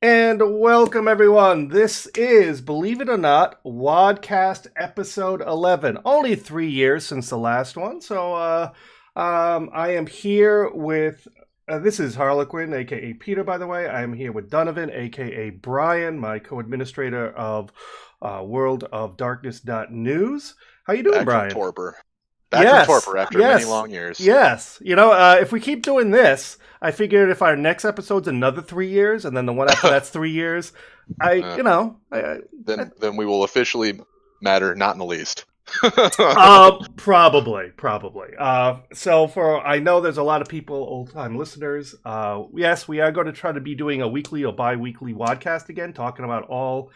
And welcome, everyone. This is, believe it or not, WoDCast episode 11. Only 3 years since the last one. So I am here with, this is Harlequin, a.k.a. Peter, by the way. I am here with Donovan, a.k.a. Brian, my co-administrator of worldofdarkness.news. How you doing, Back Brian? from torpor. Back from torpor after many long years. Yes. You know, if we keep doing this, I figured if our next episode's another 3 years, and then the one after that's 3 years, then we will officially matter not in the least. Probably. So I know there's a lot of people, old-time listeners. Yes, we are going to try to be doing a weekly or bi-weekly WoDcast again, talking about all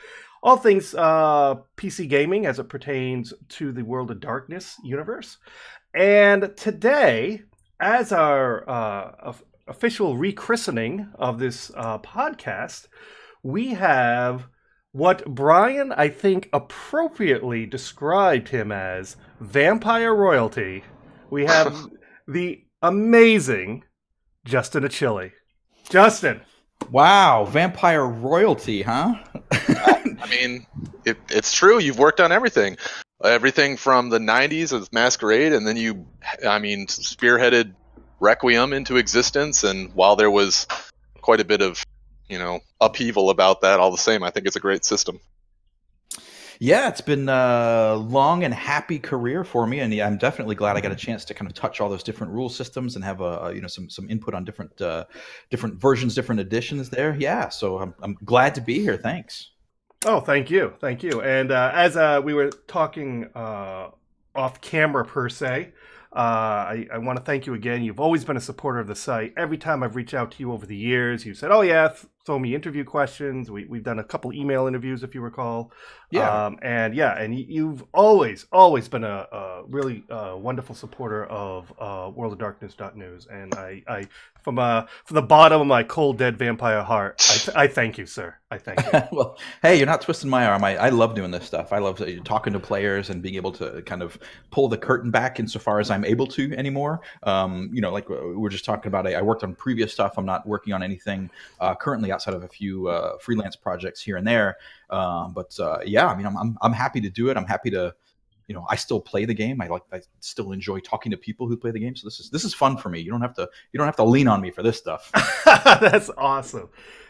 things PC gaming as it pertains to the World of Darkness universe. And today, as our official rechristening of this podcast, we have what Brian, I think, appropriately described him as vampire royalty. We have the amazing Justin Achilli. Justin. Wow, vampire royalty, huh? I mean, it's true. You've worked on everything. Everything from the 90s with Masquerade, and then you spearheaded Requiem into existence, and while there was quite a bit of, upheaval about that, all the same, I think it's a great system. Yeah, it's been a long and happy career for me, and I'm definitely glad I got a chance to kind of touch all those different rule systems and have some input on different versions, different editions there. Yeah, so I'm glad to be here. Thanks. Oh, thank you. And as we were talking off camera per se, I want to thank you again. You've always been a supporter of the site. Every time I've reached out to you over the years, you said, "Oh yeah, throw me interview questions." We've done a couple email interviews, if you recall. Yeah. And you've always been a really wonderful supporter of worldofdarkness.news. And I from the bottom of my cold dead vampire heart, I thank you, sir. I thank you. Well, hey, you're not twisting my arm. I love doing this stuff. I love talking to players and being able to kind of pull the curtain back insofar as I'm able to anymore. Like we were just talking about, I worked on previous stuff. I'm not working on anything currently outside of a few freelance projects here and there. Yeah, I mean, I'm happy to do it. I'm happy to, I still play the game. I still enjoy talking to people who play the game. So this is fun for me. You don't have to lean on me for this stuff. That's awesome.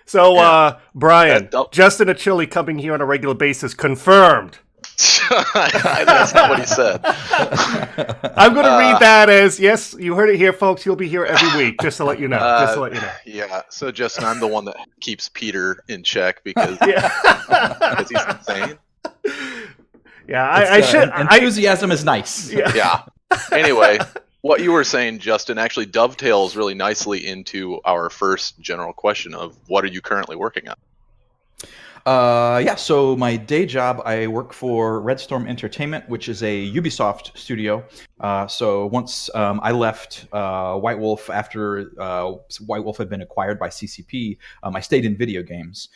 So, Brian, Justin Achilli coming here on a regular basis, confirmed. That's not what he said. I'm going to read that as, yes, you heard it here, folks. He'll be here every week, just to let you know. Yeah. So, Justin, I'm the one that keeps Peter in check because he's insane. Yeah, I should. Enthusiasm is nice. Yeah. Anyway, what you were saying, Justin, actually dovetails really nicely into our first general question of what are you currently working on? So my day job, I work for Red Storm Entertainment, which is a Ubisoft studio. So once I left White Wolf after White Wolf had been acquired by CCP, I stayed in video games.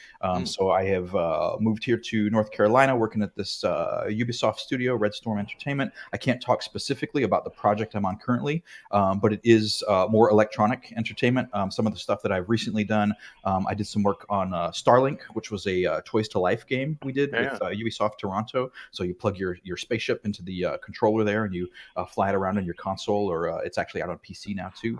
So I have moved here to North Carolina, working at this Ubisoft studio, Red Storm Entertainment. I can't talk specifically about the project I'm on currently, but it is more electronic entertainment. Some of the stuff that I've recently done, I did some work on Starlink, which was a Toys to Life game we did with Ubisoft Toronto. So you plug your spaceship into the controller there, and you fly it around on your console, or it's actually out on PC now too.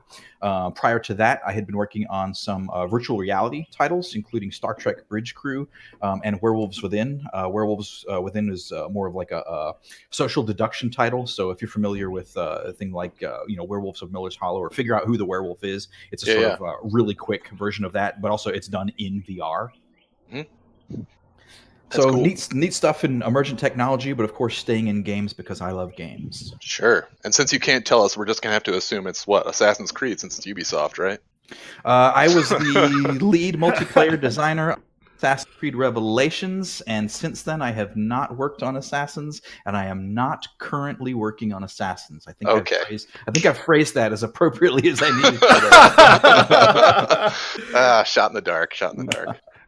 Prior to that, I had been working on some virtual reality titles, including Star Trek Bridge Crew and Werewolves Within. Werewolves Within is more of like a social deduction title. So if you're familiar with a thing like Werewolves of Miller's Hollow, or Figure Out Who the Werewolf Is, it's a sort of really quick version of that, but also it's done in VR. Mm-hmm. So cool. neat stuff in emergent technology, but of course staying in games because I love games. Sure. And since you can't tell us, we're just going to have to assume it's Assassin's Creed, since it's Ubisoft, right? I was the lead multiplayer designer of Assassin's Creed Revelations, and since then I have not worked on Assassins, and I am not currently working on Assassins. I think I've phrased that as appropriately as I needed to. Shot in the dark.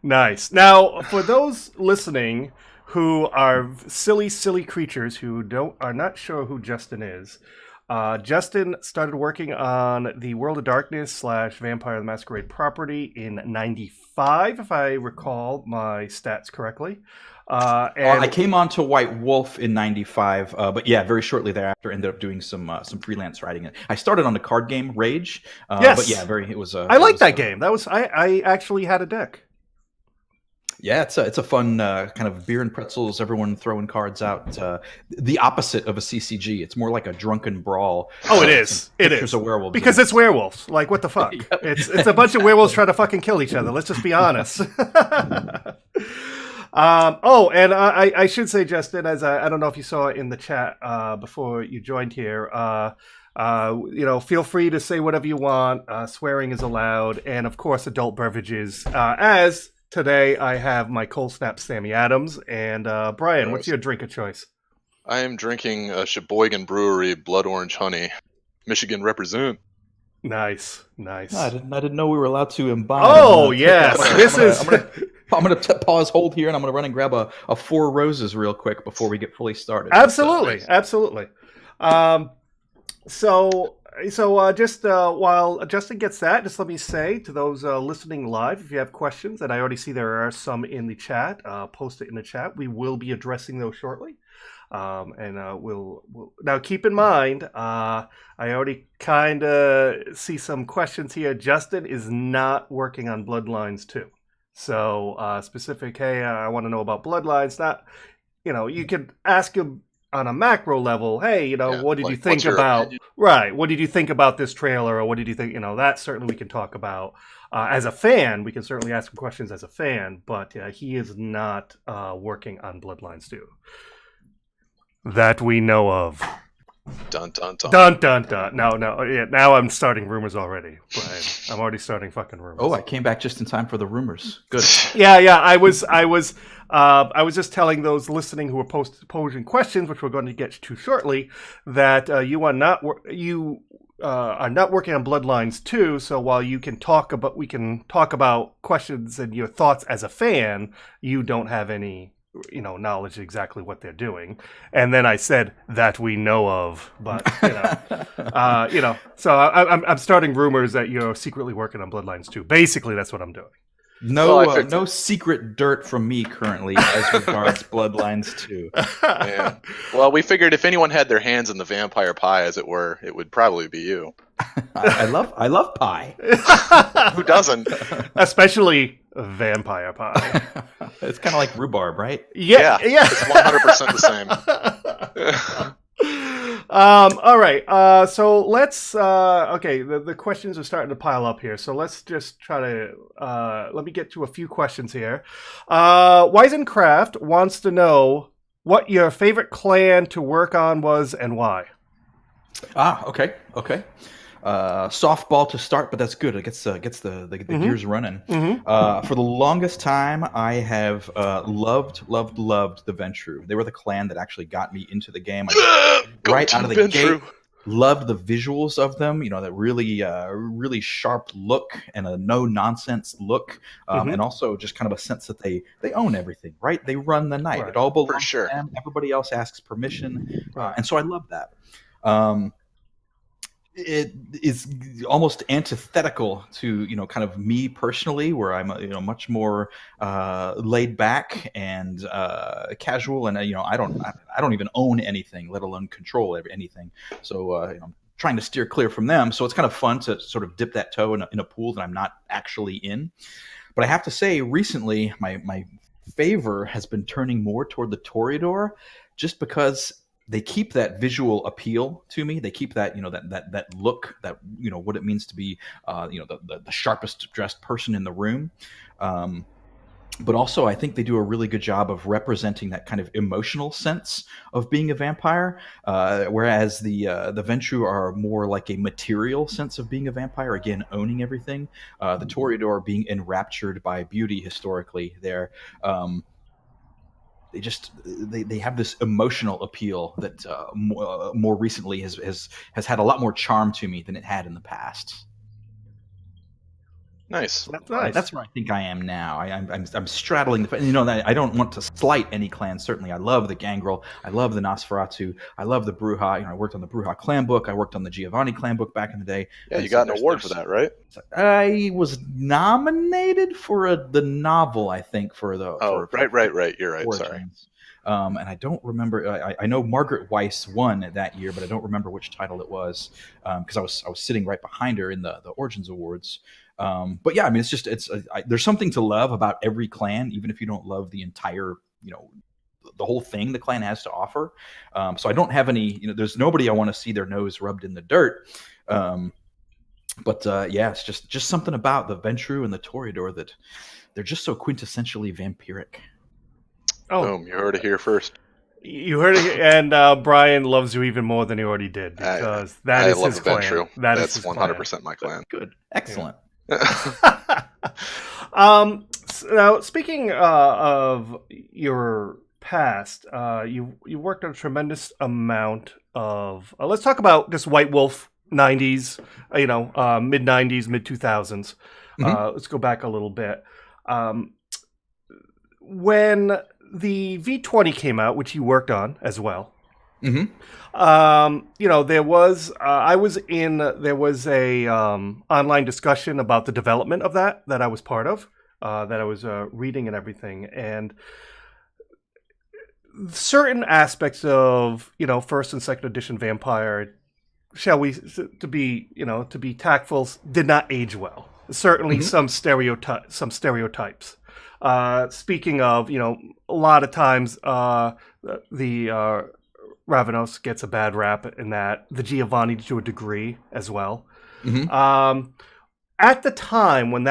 Nice. Now, for those listening who are silly creatures who are not sure who Justin is, Justin started working on the World of Darkness / Vampire the Masquerade property in '95, if I recall my stats correctly. I came on to White Wolf in '95, but yeah, very shortly thereafter, ended up doing some freelance writing. I started on the card game Rage, yes, but yeah, it was. I liked that game. That was I actually had a deck. Yeah, it's a fun kind of beer and pretzels, everyone throwing cards out. The opposite of a CCG. It's more like a drunken brawl. Oh, it is. It is. Of werewolves. Because it's werewolves. Like, what the fuck? Yep. It's a bunch of werewolves trying to fucking kill each other. Let's just be honest. And I should say, Justin, as I don't know if you saw it in the chat before you joined here, feel free to say whatever you want. Swearing is allowed. And, of course, adult beverages. As today, I have my Cold Snap Sammy Adams. And Brian, what's your drink of choice? I am drinking a Sheboygan Brewery Blood Orange Honey. Michigan represent. Nice. I didn't know we were allowed to imbibe. Oh, yes. I'm going to pause hold here, and I'm going to run and grab a Four Roses real quick before we get fully started. Absolutely. So just while Justin gets that, just let me say to those listening live, if you have questions, and I already see there are some in the chat, post it in the chat. We will be addressing those shortly. We'll now keep in mind, I already kind of see some questions here. Justin is not working on Bloodlines 2. So specific, hey, I want to know about Bloodlines. Not, you could ask him on a macro level, hey, what did you think about, opinion? Right, what did you think about this trailer, or what did you think, that certainly we can talk about. As a fan, we can certainly ask him questions as a fan, but he is not working on Bloodlines 2. That we know of. Dun, dun, dun. Dun, dun, dun. No. Yeah, now I'm starting rumors already, Brian. I'm already starting fucking rumors. Oh, I came back just in time for the rumors. Good. Yeah. I was just telling those listening who were posing questions, which we're going to get to shortly, that you are not working on Bloodlines 2. So while we can talk about questions and your thoughts as a fan, you don't have any knowledge exactly what they're doing. And then I said that we know of, but so I'm starting rumors that you're secretly working on Bloodlines 2. Basically, that's what I'm doing. No secret dirt from me currently as regards Bloodlines 2. Yeah. Well, we figured if anyone had their hands in the vampire pie, as it were, it would probably be you. I love pie. Who doesn't? Especially vampire pie. It's kind of like rhubarb, right? Yeah. It's 100% the same. All right. So let's. Okay. The questions are starting to pile up here. So let's just try to. Let me get to a few questions here. Weisencraft wants to know what your favorite clan to work on was and why. Okay. Softball to start, but that's good. It gets the gears running. Mm-hmm. For the longest time, I have loved the Ventrue. They were the clan that actually got me into the game. Right out of the gate, loved the visuals of them. That really sharp look and a no nonsense look, and also just kind of a sense that they own everything. Right, they run the night. Right. It all belongs to them. Everybody else asks permission, and so I love that. It is almost antithetical to kind of me personally, where I'm much more laid back and casual, and I don't even own anything, let alone control anything. So I'm trying to steer clear from them. So it's kind of fun to sort of dip that toe in a pool that I'm not actually in. But I have to say, recently my favor has been turning more toward the Toreador, just because they keep that visual appeal to me. They keep that, that look, that, what it means to be, the sharpest dressed person in the room. But also, I think they do a really good job of representing that kind of emotional sense of being a vampire, whereas the Ventrue are more like a material sense of being a vampire, again, owning everything. The Toreador being enraptured by beauty historically there. They have this emotional appeal that more recently has had a lot more charm to me than it had in the past. Nice. That's nice. That's where I think I am now. I'm straddling the. You know, I don't want to slight any clan. Certainly, I love the Gangrel. I love the Nosferatu. I love the Bruja. You know, I worked on the Bruja clan book. I worked on the Giovanni clan book back in the day. Yeah, And you so got an award for that, right? I was nominated for the novel, I think, for the. Oh, for right. You're right. Sorry. Origins. And I don't remember. I know Margaret Weiss won that year, but I don't remember which title it was because I was sitting right behind her in the Origins Awards. But yeah, I mean, it's just there's something to love about every clan, even if you don't love the entire, you know, the whole thing the clan has to offer. So I don't have any, you know, there's nobody I want to see their nose rubbed in the dirt. But yeah, it's just something about the Ventru and the Toreador that they're just so quintessentially vampiric. Oh, Boom! You heard it here first. You heard it, and Brian loves you even more than he already did because that is his clan. Ventru. That's 100% my clan. Good, excellent. Now, speaking of your past, you worked on a tremendous amount of. Let's talk about this White Wolf 90s, mid 90s, mid 2000s. Let's go back a little bit. When the V20 came out, which you worked on as well. There was there was a online discussion about the development of that I was part of, that I was reading and everything, and certain aspects of first and second edition Vampire, shall we to be tactful, did not age well. Certainly some stereotypes. Speaking of, a lot of times the Ravenos gets a bad rap in that, the Giovanni to a degree as well. At the time when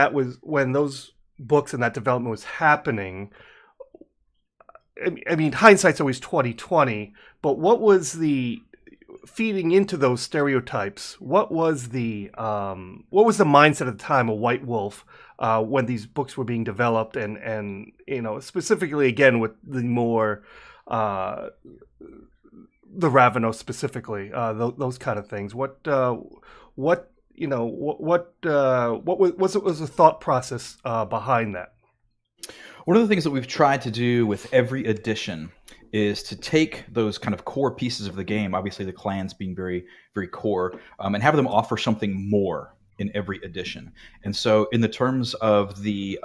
those books and that development was happening, I mean, hindsight's always 20/20, but what was the feeding into those stereotypes? What was the mindset at the time of White Wolf when these books were being developed, and specifically again with the more the Ravenos specifically, those kind of things. What was the thought process behind that? One of the things that we've tried to do with every edition is to take those kind of core pieces of the game, obviously the clans being very, very core, and have them offer something more in every edition. And so in the terms of the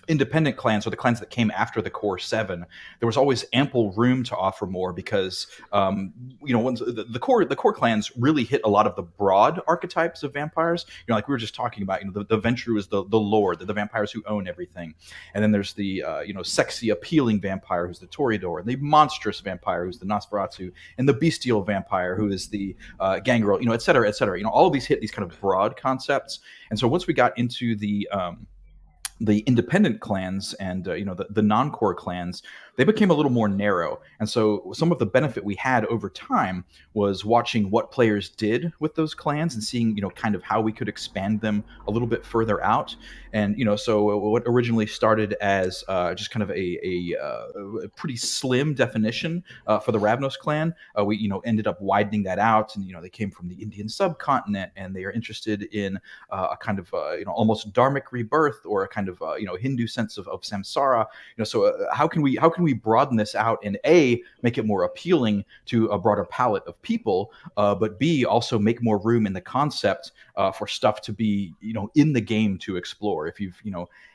independent clans, or the clans that came after the core 7, there was always ample room to offer more because once the core clans really hit a lot of the broad archetypes of vampires. Like we were just talking about, the Ventru is the lord, the vampires who own everything, and then there's the sexy appealing vampire who's the Toreador, and the monstrous vampire who's the Nosferatu, and the bestial vampire who is the Gangrel, et cetera, et cetera. All of these hit these kind of broad concepts. And so once we got into the independent clans and the non-core clans, they became a little more narrow. And so some of the benefit we had over time was watching what players did with those clans and seeing kind of how we could expand them a little bit further out. And so what originally started as just kind of a pretty slim definition for the Ravnos clan, we ended up widening that out, and they came from the Indian subcontinent, and they are interested in a kind of almost dharmic rebirth, or a kind of Hindu sense of samsara. So how can we broaden this out and A, make it more appealing to a broader palette of people, but B, also make more room in the concept for stuff to be in the game to explore. If you've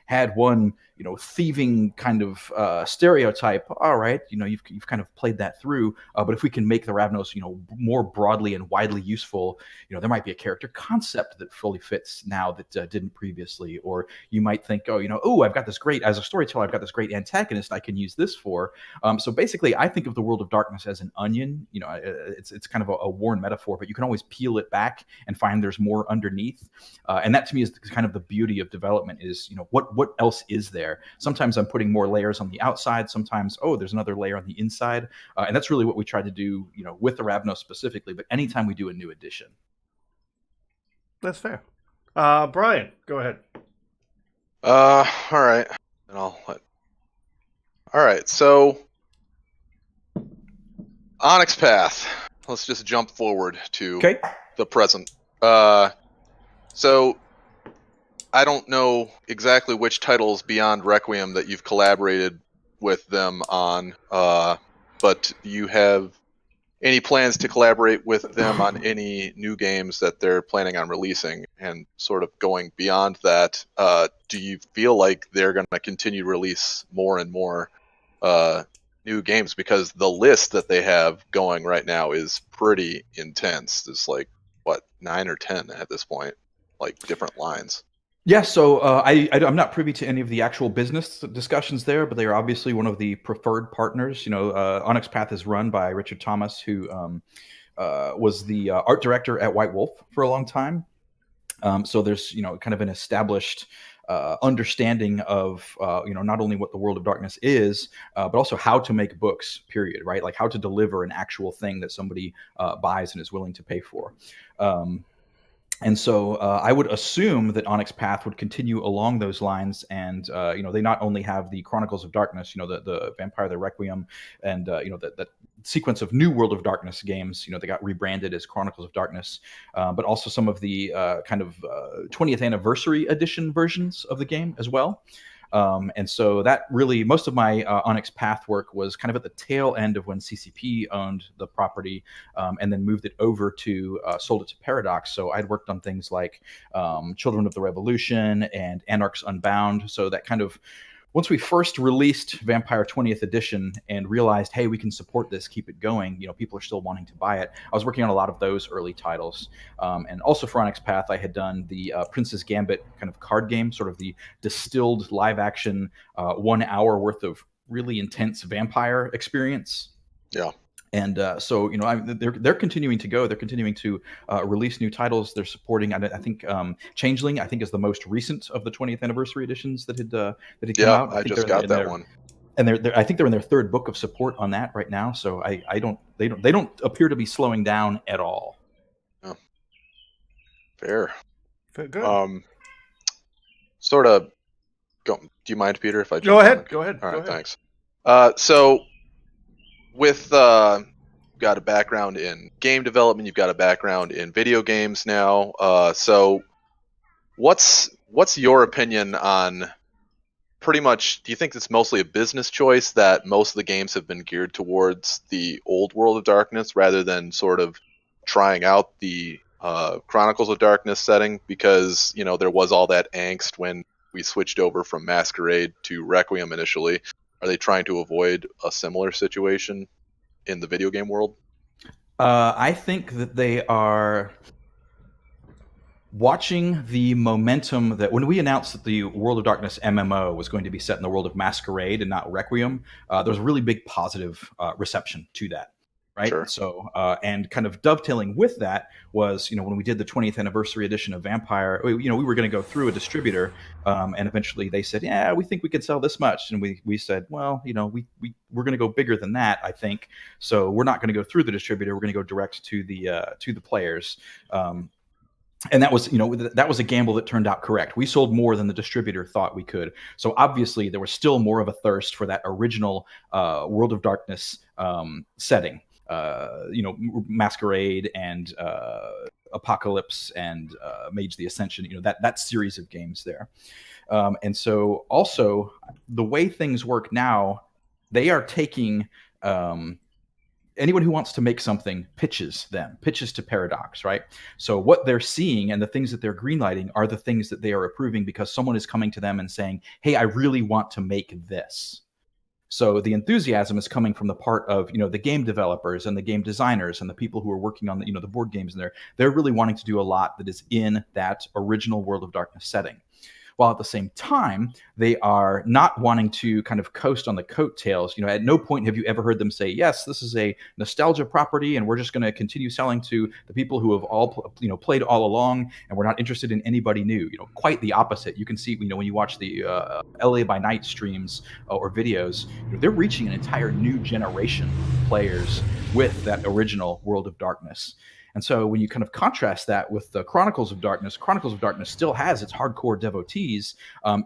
had one thieving kind of stereotype, all right, you've kind of played that through, but if we can make the Ravnos more broadly and widely useful, there might be a character concept that fully fits now that didn't previously. Or you might think, I've got this great, as a storyteller, I've got this great antagonist I can use this for. So basically I think of the world of darkness as an onion. It's kind of a worn metaphor, but you can always peel it back and find there's more underneath, and that to me is kind of the beauty of development, is what else is there. Sometimes I'm putting more layers on the outside, sometimes there's another layer on the inside, and that's really what we try to do with the Ravnos specifically, but anytime we do a new edition. That's fair. Brian, go ahead. All right. And all right, so Onyx Path. Let's just jump forward to the present. So I don't know exactly which titles beyond Requiem that you've collaborated with them on, but do you have any plans to collaborate with them on any new games that they're planning on releasing? And sort of going beyond that, do you feel like they're going to continue to release more and more new games? Because the list that they have going right now is pretty intense. There's like, what, 9 or 10 at this point, like different lines. Yeah, so I'm not privy to any of the actual business discussions there, but they are obviously one of the preferred partners. Onyx Path is run by Richard Thomas, who was the art director at White Wolf for a long time. So there's kind of an established understanding of not only what the World of Darkness is, but also how to make books. Period. Right, like how to deliver an actual thing that somebody buys and is willing to pay for. And so I would assume that Onyx Path would continue along those lines, and they not only have the Chronicles of Darkness, the Vampire the Requiem, and that sequence of new World of Darkness games, they got rebranded as Chronicles of Darkness, but also some of the kind of 20th anniversary edition versions of the game as well. And so that really, most of my Onyx Path work was kind of at the tail end of when CCP owned the property, and then moved it over to, sold it to Paradox. So I'd worked on things like Children of the Revolution and Anarchs Unbound. So that kind of, once we first released Vampire 20th Edition and realized, hey, we can support this, keep it going, people are still wanting to buy it. I was working on a lot of those early titles. And also for Onyx Path, I had done the Princess Gambit kind of card game, sort of the distilled live action 1 hour worth of really intense vampire experience. Yeah. And they're continuing to go. They're continuing to release new titles. They're supporting. I think Changeling, I think, is the most recent of the 20th anniversary editions that had come out. I just got that one. And I think they're in their third book of support on that right now. So they don't appear to be slowing down at all. Oh. Fair. Good. Sort of. Do you mind, Peter, if I Go jump ahead. on? All right, ahead. Thanks. So, with you've got a background in game development, you've got a background in video games now. So, what's your opinion on? Pretty much, do you think it's mostly a business choice that most of the games have been geared towards the old World of Darkness rather than sort of trying out the Chronicles of Darkness setting? Because there was all that angst when we switched over from Masquerade to Requiem initially. Are they trying to avoid a similar situation in the video game world? I think that they are watching the momentum that when we announced that the World of Darkness MMO was going to be set in the world of Masquerade and not Requiem, there was a really big positive reception to that. Right. Sure. So, and kind of dovetailing with that was, when we did the 20th anniversary edition of Vampire, we were going to go through a distributor, and eventually they said, yeah, we think we could sell this much. And we said, well, we're going to go bigger than that, I think. So we're not going to go through the distributor. We're going to go direct to the players. And that was, that was a gamble that turned out correct. We sold more than the distributor thought we could. So obviously there was still more of a thirst for that original World of Darkness setting. Masquerade and Apocalypse and Mage the Ascension, that series of games there. And so also the way things work now, they are taking anyone who wants to make something pitches to Paradox, right? So what they're seeing and the things that they're greenlighting are the things that they are approving because someone is coming to them and saying, hey, I really want to make this. So the enthusiasm is coming from the part of, the game developers and the game designers and the people who are working on the board games in there. They're really wanting to do a lot that is in that original World of Darkness setting. While at the same time, they are not wanting to kind of coast on the coattails. At no point have you ever heard them say, yes, this is a nostalgia property and we're just going to continue selling to the people who have all, played all along and we're not interested in anybody new. Quite the opposite. You can see, when you watch the LA by Night streams or videos, they're reaching an entire new generation of players with that original World of Darkness. And so when you kind of contrast that with the Chronicles of Darkness still has its hardcore devotees.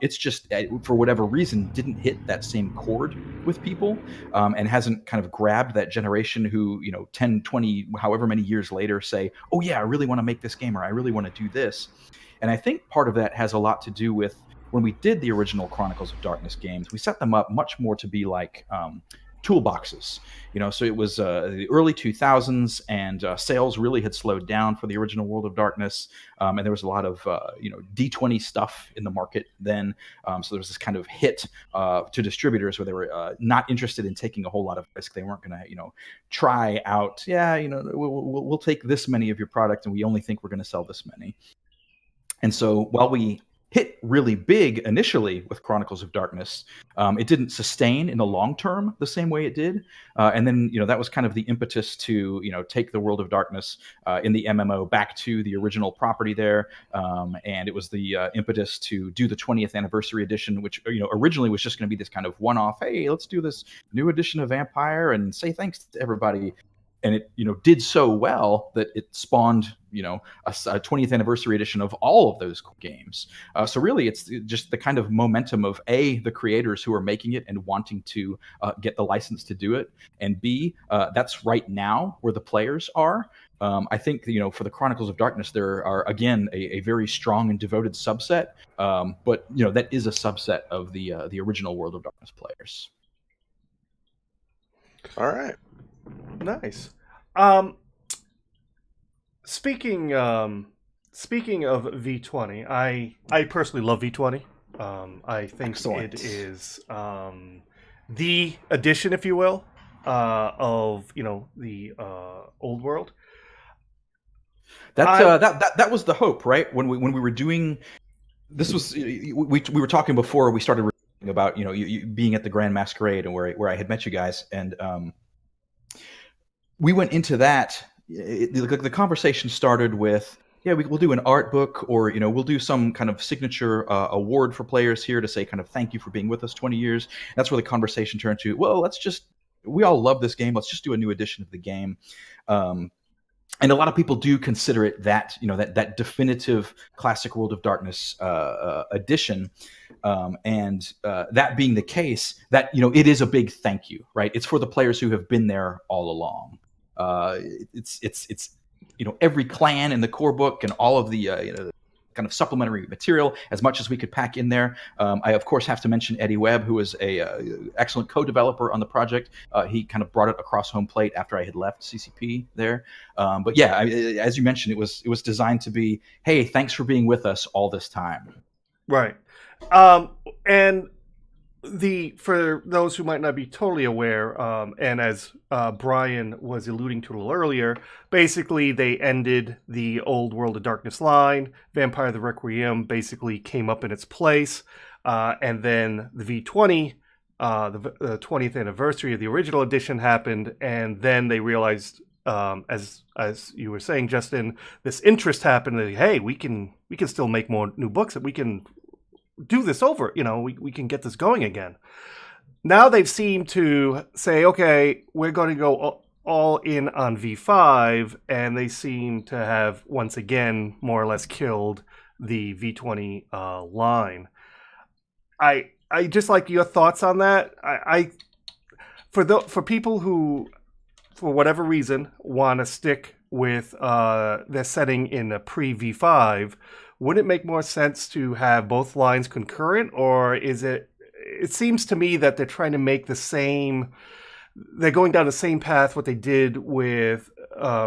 It's just, for whatever reason, didn't hit that same chord with people, and hasn't kind of grabbed that generation who, 10, 20, however many years later say, oh yeah, I really want to make this game, or I really want to do this. And I think part of that has a lot to do with when we did the original Chronicles of Darkness games, we set them up much more to be like toolboxes. So it was the early 2000s, and sales really had slowed down for the original World of Darkness, and there was a lot of D20 stuff in the market then. So there was this kind of hit to distributors where they were not interested in taking a whole lot of risk. They weren't going to try out, we'll take this many of your product, and we only think we're going to sell this many. And so while we hit really big initially with Chronicles of Darkness, it didn't sustain in the long term the same way it did. And then, that was kind of the impetus to, take the World of Darkness in the MMO back to the original property there. And it was the impetus to do the 20th anniversary edition, which, originally was just going to be this kind of one-off, hey, let's do this new edition of Vampire and say thanks to everybody. And it, did so well that it spawned, a 20th anniversary edition of all of those games. So really, it's just the kind of momentum of A, the creators who are making it and wanting to get the license to do it, and B, that's right now where the players are. I think, for the Chronicles of Darkness, there are, again, a very strong and devoted subset, but, that is a subset of the original World of Darkness players. All right. Nice. Speaking of V20, I personally love V20. I think Excellent. it is the edition, if you will, of the old world. That was the hope, right? When we were doing this, was we were talking before we started about you being at the Grand Masquerade and where I had met you guys, and we went into that. The conversation started with, we'll do an art book, or we'll do some kind of signature award for players here to say kind of thank you for being with us 20 years. That's where the conversation turned to, well, we all love this game, let's just do a new edition of the game. And a lot of people do consider it that that definitive classic World of Darkness edition. And that being the case, that it is a big thank you, right? It's for the players who have been there all along. It's every clan in the core book and all of the kind of supplementary material as much as we could pack in there. I of course have to mention Eddie Webb, who is a excellent co-developer on the project. He kind of brought it across home plate after I had left CCP there. But yeah, as you mentioned, it was designed to be, hey, thanks for being with us all this time. Right. And for those who might not be totally aware, and as Brian was alluding to a little earlier, basically they ended the old World of Darkness line. Vampire the Requiem basically came up in its place, and then the V20, the 20th anniversary of the original edition happened, and then they realized, as you were saying, Justin, this interest happened. That, hey, we can still make more new books, that we can do this over, we can get this going again. Now they've seemed to say, okay, we're going to go all in on V5, and they seem to have once again more or less killed the V20 line. I just like your thoughts on that. For people who, for whatever reason, want to stick with their setting in a pre-V5, wouldn't it make more sense to have both lines concurrent, or is it seems to me that they're trying to make they're going down the same path what they did with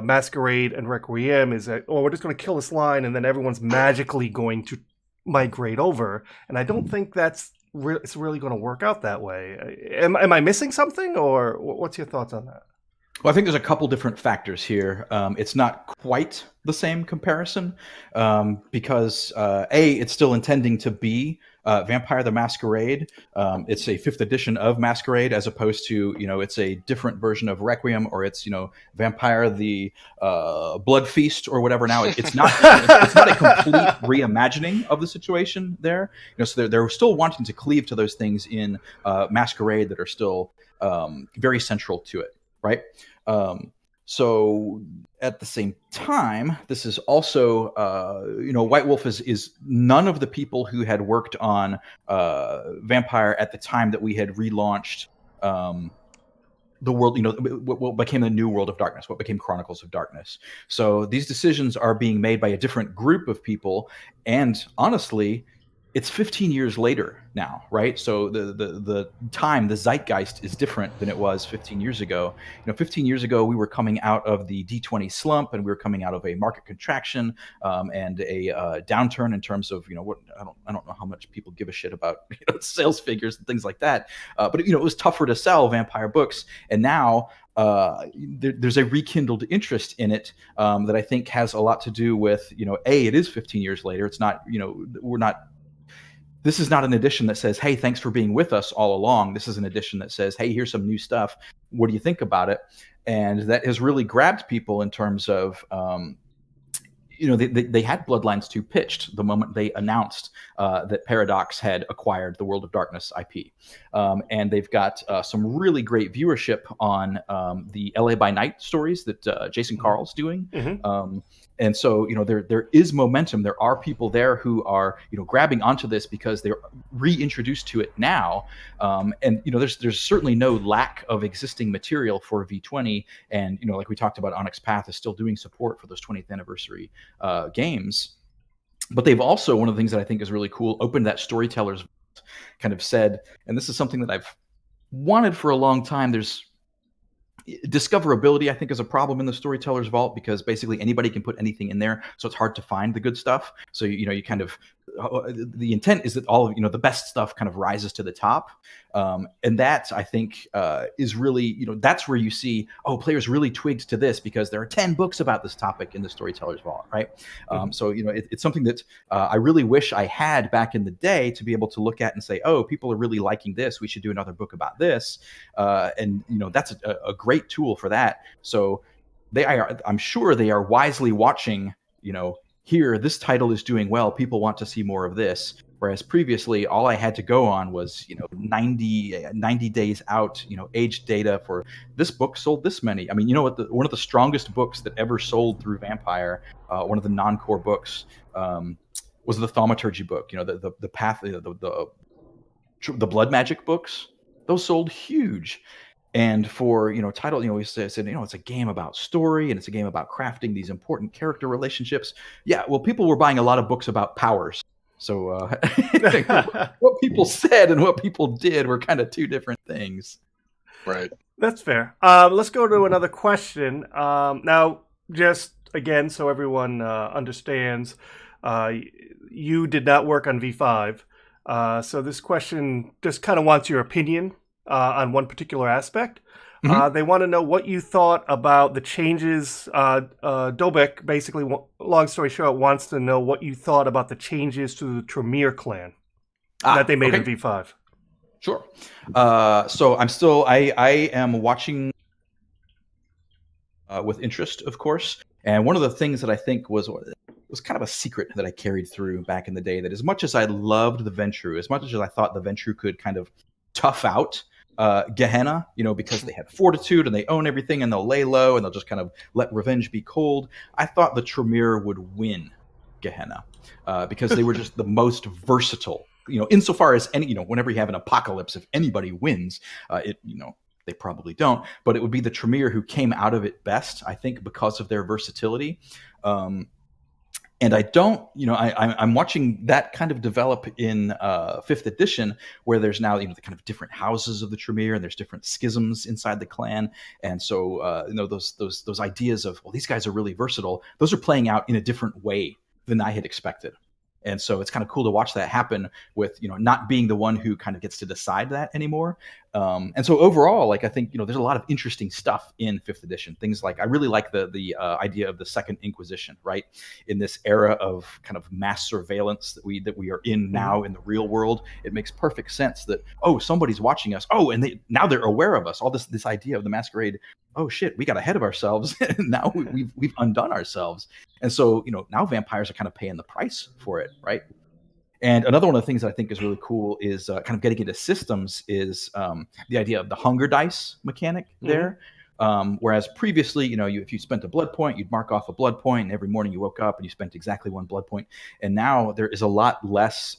Masquerade and Requiem, is that, we're just going to kill this line and then everyone's magically going to migrate over. And I don't think it's really going to work out that way. Am I missing something, or what's your thoughts on that? Well, I think there's a couple different factors here. It's not quite the same comparison because it's still intending to be Vampire the Masquerade. It's a 5th edition of Masquerade, as opposed to it's a different version of Requiem, or it's Vampire the Blood Feast or whatever. Now it's not it's not a complete reimagining of the situation there. So they're still wanting to cleave to those things in Masquerade that are still very central to it. Right. So at the same time, this is also, White Wolf is none of the people who had worked on Vampire at the time that we had relaunched the world, what became the new World of Darkness, what became Chronicles of Darkness. So these decisions are being made by a different group of people, and honestly, it's 15 years later now, right? So the time, the zeitgeist is different than it was 15 years ago. 15 years ago, we were coming out of the D20 slump, and we were coming out of a market contraction and a downturn in terms of what I don't know how much people give a shit about sales figures and things like that. But it was tougher to sell vampire books, and now there's a rekindled interest in it that I think has a lot to do with it is 15 years later. It's not we're not. This is not an edition that says, hey, thanks for being with us all along. This is an edition that says, hey, here's some new stuff. What do you think about it? And that has really grabbed people in terms of, they had Bloodlines 2 pitched the moment they announced that Paradox had acquired the World of Darkness IP. And they've got some really great viewership on the LA by Night stories that Jason Carl's doing. Mm-hmm. And so, there is momentum. There are people there who are, grabbing onto this because they're reintroduced to it now. And there's certainly no lack of existing material for V20. And like we talked about, Onyx Path is still doing support for those 20th anniversary games. But they've also, one of the things that I think is really cool, opened that storyteller's vault, kind of said, and this is something that I've wanted for a long time. There's discoverability, I think, is a problem in the storyteller's vault because basically anybody can put anything in there, so it's hard to find the good stuff. So you kind of the intent is that all of the best stuff kind of rises to the top, and that I think is really that's where you see players really twigged to this because there are 10 books about this topic in the storyteller's vault, right? Mm-hmm. So it's something that I really wish I had back in the day to be able to look at and say, people are really liking this, we should do another book about this, and that's a great tool for that. So I'm sure they are wisely watching, here, this title is doing well, people want to see more of this. Whereas previously, all I had to go on was, 90 days out, age data for this book sold this many. I mean, one of the strongest books that ever sold through Vampire, one of the non-core books, was the Thaumaturgy book. The Path, the Blood Magic books, those sold huge. And for title, we said it's a game about story and it's a game about crafting these important character relationships. Yeah, well, people were buying a lot of books about powers. So what people said and what people did were kind of two different things. Right. That's fair. Let's go to another question. Now, just again, so everyone understands, you did not work on V5. So this question just kind of wants your opinion on one particular aspect. Mm-hmm. They want to know what you thought about the changes. Dobek, basically, long story short, wants to know what you thought about the changes to the Tremere clan that they made in V5. Sure. So I am watching with interest, of course. And one of the things that I think was kind of a secret that I carried through back in the day, that as much as I loved the Ventrue, as much as I thought the Ventrue could kind of tough out Gehenna, because they had fortitude and they own everything and they'll lay low and they'll just kind of let revenge be cold, I thought the Tremere would win Gehenna because they were just the most versatile. Insofar as whenever you have an apocalypse, if anybody wins, they probably don't, but it would be the Tremere who came out of it best, I think, because of their versatility. And I don't, I'm watching that kind of develop in 5th edition, where there's now, the kind of different houses of the Tremere, and there's different schisms inside the clan. And so, those ideas of, well, these guys are really versatile, those are playing out in a different way than I had expected. And so it's kind of cool to watch that happen with, not being the one who kind of gets to decide that anymore. And so overall, I think, there's a lot of interesting stuff in 5th edition. Things like, I really like the idea of the Second Inquisition, right? In this era of kind of mass surveillance that we are in now in the real world, it makes perfect sense that, somebody's watching us. And now they're aware of us. All this idea of the masquerade. Oh shit, we got ahead of ourselves. Now we've undone ourselves. And so, now vampires are kind of paying the price for it, right? And another one of the things that I think is really cool is kind of getting into systems is the idea of the hunger dice mechanic there. Whereas previously, if you spent a blood point, you'd mark off a blood point, and every morning you woke up and you spent exactly one blood point. And now there is a lot less,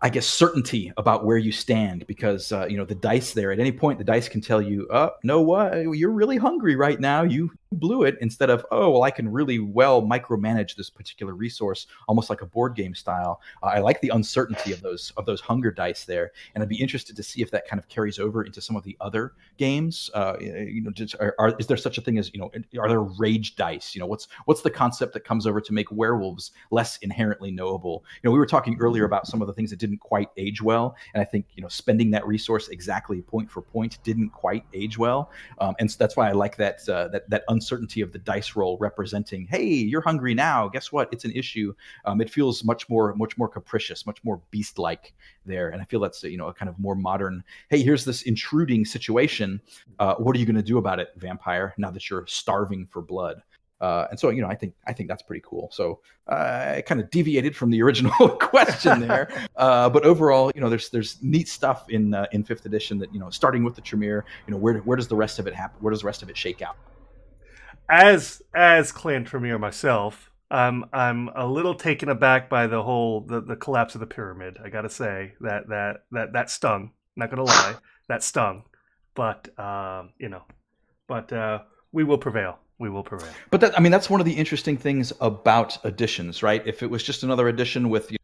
I guess, certainty about where you stand, because the dice there, at any point the dice can tell you, no, what, you're really hungry right now, you blew it, instead of, oh, well, I can really well micromanage this particular resource, almost like a board game style. I like the uncertainty of those hunger dice there, and I'd be interested to see if that kind of carries over into some of the other games. Is there such a thing as, are there rage dice? What's the concept that comes over to make werewolves less inherently knowable? We were talking earlier about some of the things that didn't quite age well, and I think spending that resource exactly point for point didn't quite age well, and so that's why I like that uncertainty of the dice roll representing, hey, you're hungry now, guess what, it's an issue. It feels much more capricious, much more beast-like there, and I feel that's a kind of more modern, hey, here's this intruding situation, what are you going to do about it, vampire, now that you're starving for blood? And so, I think that's pretty cool. So I kind of deviated from the original question there, but overall, there's neat stuff in 5th edition that, starting with the Tremere, where does the rest of it happen? Where does the rest of it shake out? As Clan Tremere myself, I'm a little taken aback by the whole the collapse of the pyramid. I gotta say that stung. Not gonna lie, that stung. But we will prevail. We will prevail. But that's one of the interesting things about editions, right? If it was just another edition with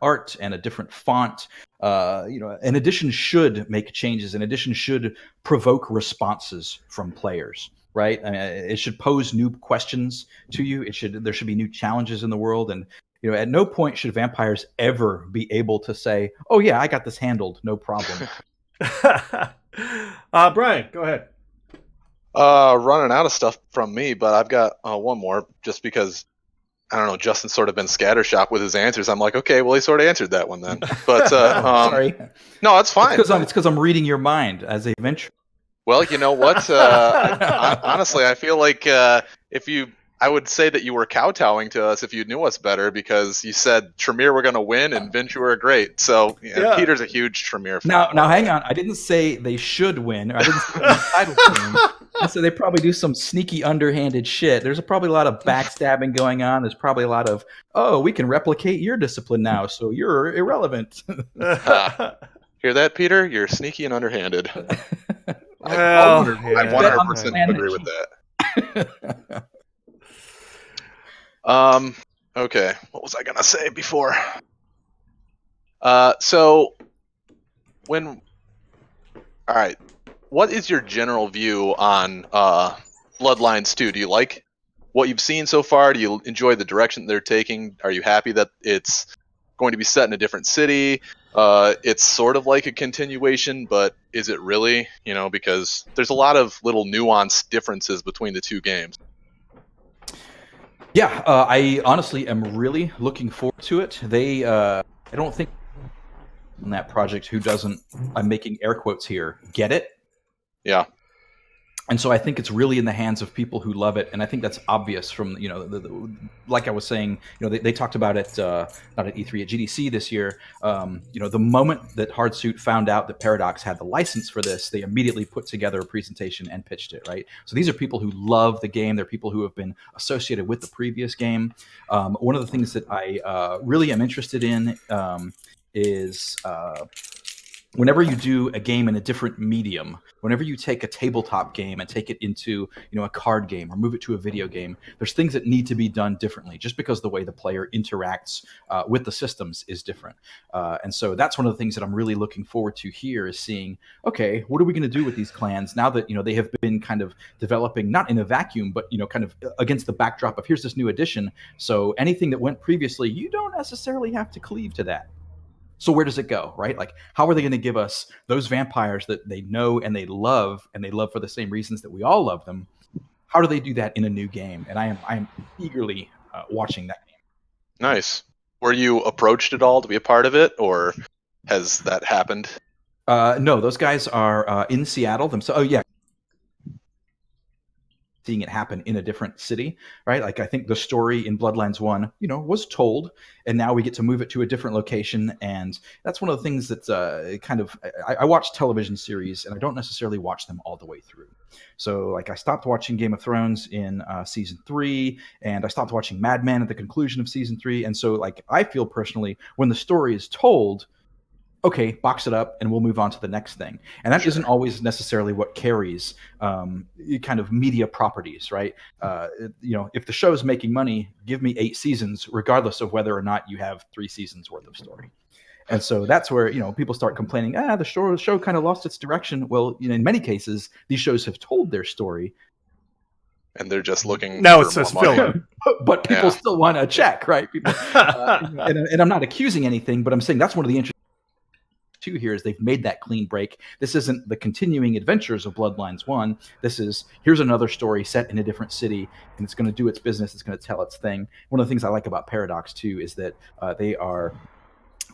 art and a different font, an edition should make changes. An edition should provoke responses from players, right? It should pose new questions to you. There should be new challenges in the world, and at no point should vampires ever be able to say, "Oh yeah, I got this handled, no problem." Brian, go ahead. Running out of stuff from me, but I've got one more, just because, I don't know, Justin's sort of been scattershot with his answers. I'm like, okay, well, he sort of answered that one then. But sorry. No, it's fine. It's because I'm reading your mind as a venture. Well, you know what? Honestly, I feel like I would say that you were kowtowing to us if you knew us better, because you said Tremere were going to win and Vinci were great. So yeah. Peter's a huge Tremere fan. Now hang on. I didn't say they should win. I didn't say the title team. I said they probably do some sneaky, underhanded shit. There's probably a lot of backstabbing going on. There's probably a lot of, we can replicate your discipline now, so you're irrelevant. Hear that, Peter? You're sneaky and underhanded. Well, I 100% agree with that. Okay, what was I gonna say before? All right, what is your general view on Bloodlines 2? Do you like what you've seen so far? Do you enjoy the direction they're taking? Are you happy that it's going to be set in a different city? It's sort of like a continuation, but is it really? Because there's a lot of little nuanced differences between the two games. Yeah, I honestly am really looking forward to it. I don't think in that project who doesn't, I'm making air quotes here, get it. Yeah. And so I think it's really in the hands of people who love it, and I think that's obvious from like I was saying, they talked about it not at E3, at GDC this year. The moment that Hardsuit found out that Paradox had the license for this, they immediately put together a presentation and pitched it. Right, so these are people who love the game. They're people who have been associated with the previous game. One of the things that I really am interested in is whenever you do a game in a different medium, whenever you take a tabletop game and take it into, a card game or move it to a video game, there's things that need to be done differently, just because the way the player interacts with the systems is different. And so that's one of the things that I'm really looking forward to here, is seeing, okay, what are we going to do with these clans now that, they have been kind of developing, not in a vacuum, but, kind of against the backdrop of here's this new edition. So anything that went previously, you don't necessarily have to cleave to that. So where does it go, right? Like, how are they going to give us those vampires that they know and they love for the same reasons that we all love them? How do they do that in a new game? And I am eagerly watching that game. Nice. Were you approached at all to be a part of it, or has that happened? No, those guys are in Seattle themselves. Oh, yeah. Seeing it happen in a different city, right? Like, I think the story in Bloodlines 1, was told, and now we get to move it to a different location. And that's one of the things that's I watch television series, and I don't necessarily watch them all the way through. So, like, I stopped watching Game of Thrones in season 3, and I stopped watching Mad Men at the conclusion of season 3. And so, like, I feel personally, when the story is told, okay, box it up and we'll move on to the next thing. And that isn't always necessarily what carries kind of media properties, right? If the show's making money, give me 8 seasons, regardless of whether or not you have 3 seasons worth of story. And so that's where, people start complaining, the show kind of lost its direction. Well, in many cases, these shows have told their story. And they're just looking now for it's just more money. filler. But people still want a check, right? People, and I'm not accusing anything, but I'm saying that's one of the interesting too here is they've made that clean break. This isn't the continuing adventures of Bloodlines 1. This is, here's another story set in a different city, and it's going to do its business. It's going to tell its thing. One of the things I like about Paradox too is that they are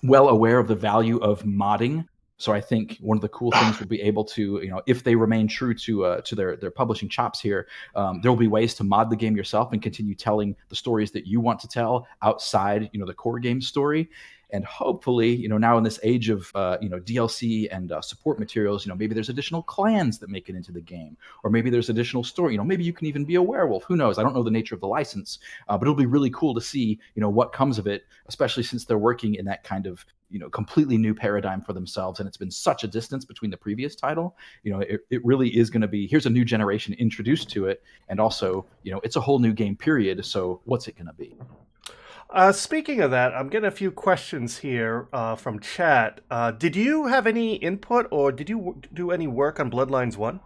well aware of the value of modding. So I think one of the cool things will be able to, if they remain true to their publishing chops here, there will be ways to mod the game yourself and continue telling the stories that you want to tell outside, the core game story. And hopefully, now in this age of, DLC and support materials, maybe there's additional clans that make it into the game, or maybe there's additional story. Maybe you can even be a werewolf. Who knows? I don't know the nature of the license, but it'll be really cool to see, what comes of it, especially since they're working in that kind of, completely new paradigm for themselves. And it's been such a distance between the previous title. It really is going to be, here's a new generation introduced to it. And also, it's a whole new game period. So what's it going to be? Speaking of that, I'm getting a few questions here from chat. Did you have any input or did you do any work on Bloodlines 1?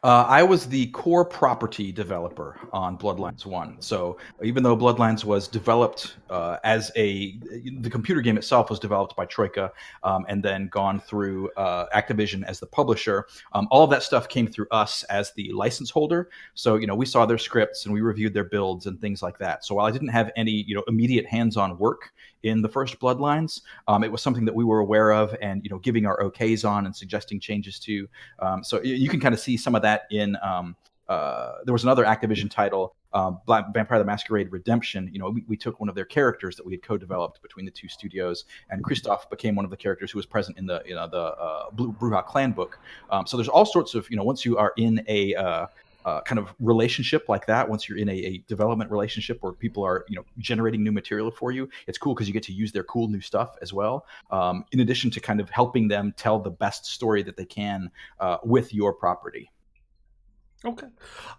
I was the core property developer on Bloodlines 1. So even though Bloodlines was developed the computer game itself was developed by Troika and then gone through Activision as the publisher, all of that stuff came through us as the license holder. So, we saw their scripts and we reviewed their builds and things like that. So while I didn't have any, immediate hands-on work in the first Bloodlines, it was something that we were aware of and, giving our okays on and suggesting changes to. So you can kind of see some of that in there was another Activision title, Vampire the Masquerade Redemption. We took one of their characters that we had co-developed between the two studios, and Christoph became one of the characters who was present in the Bruja clan book. So there's all sorts of, once you are in a kind of relationship like that, once you're in a development relationship where people are, generating new material for you, it's cool because you get to use their cool new stuff as well, in addition to kind of helping them tell the best story that they can with your property. Okay.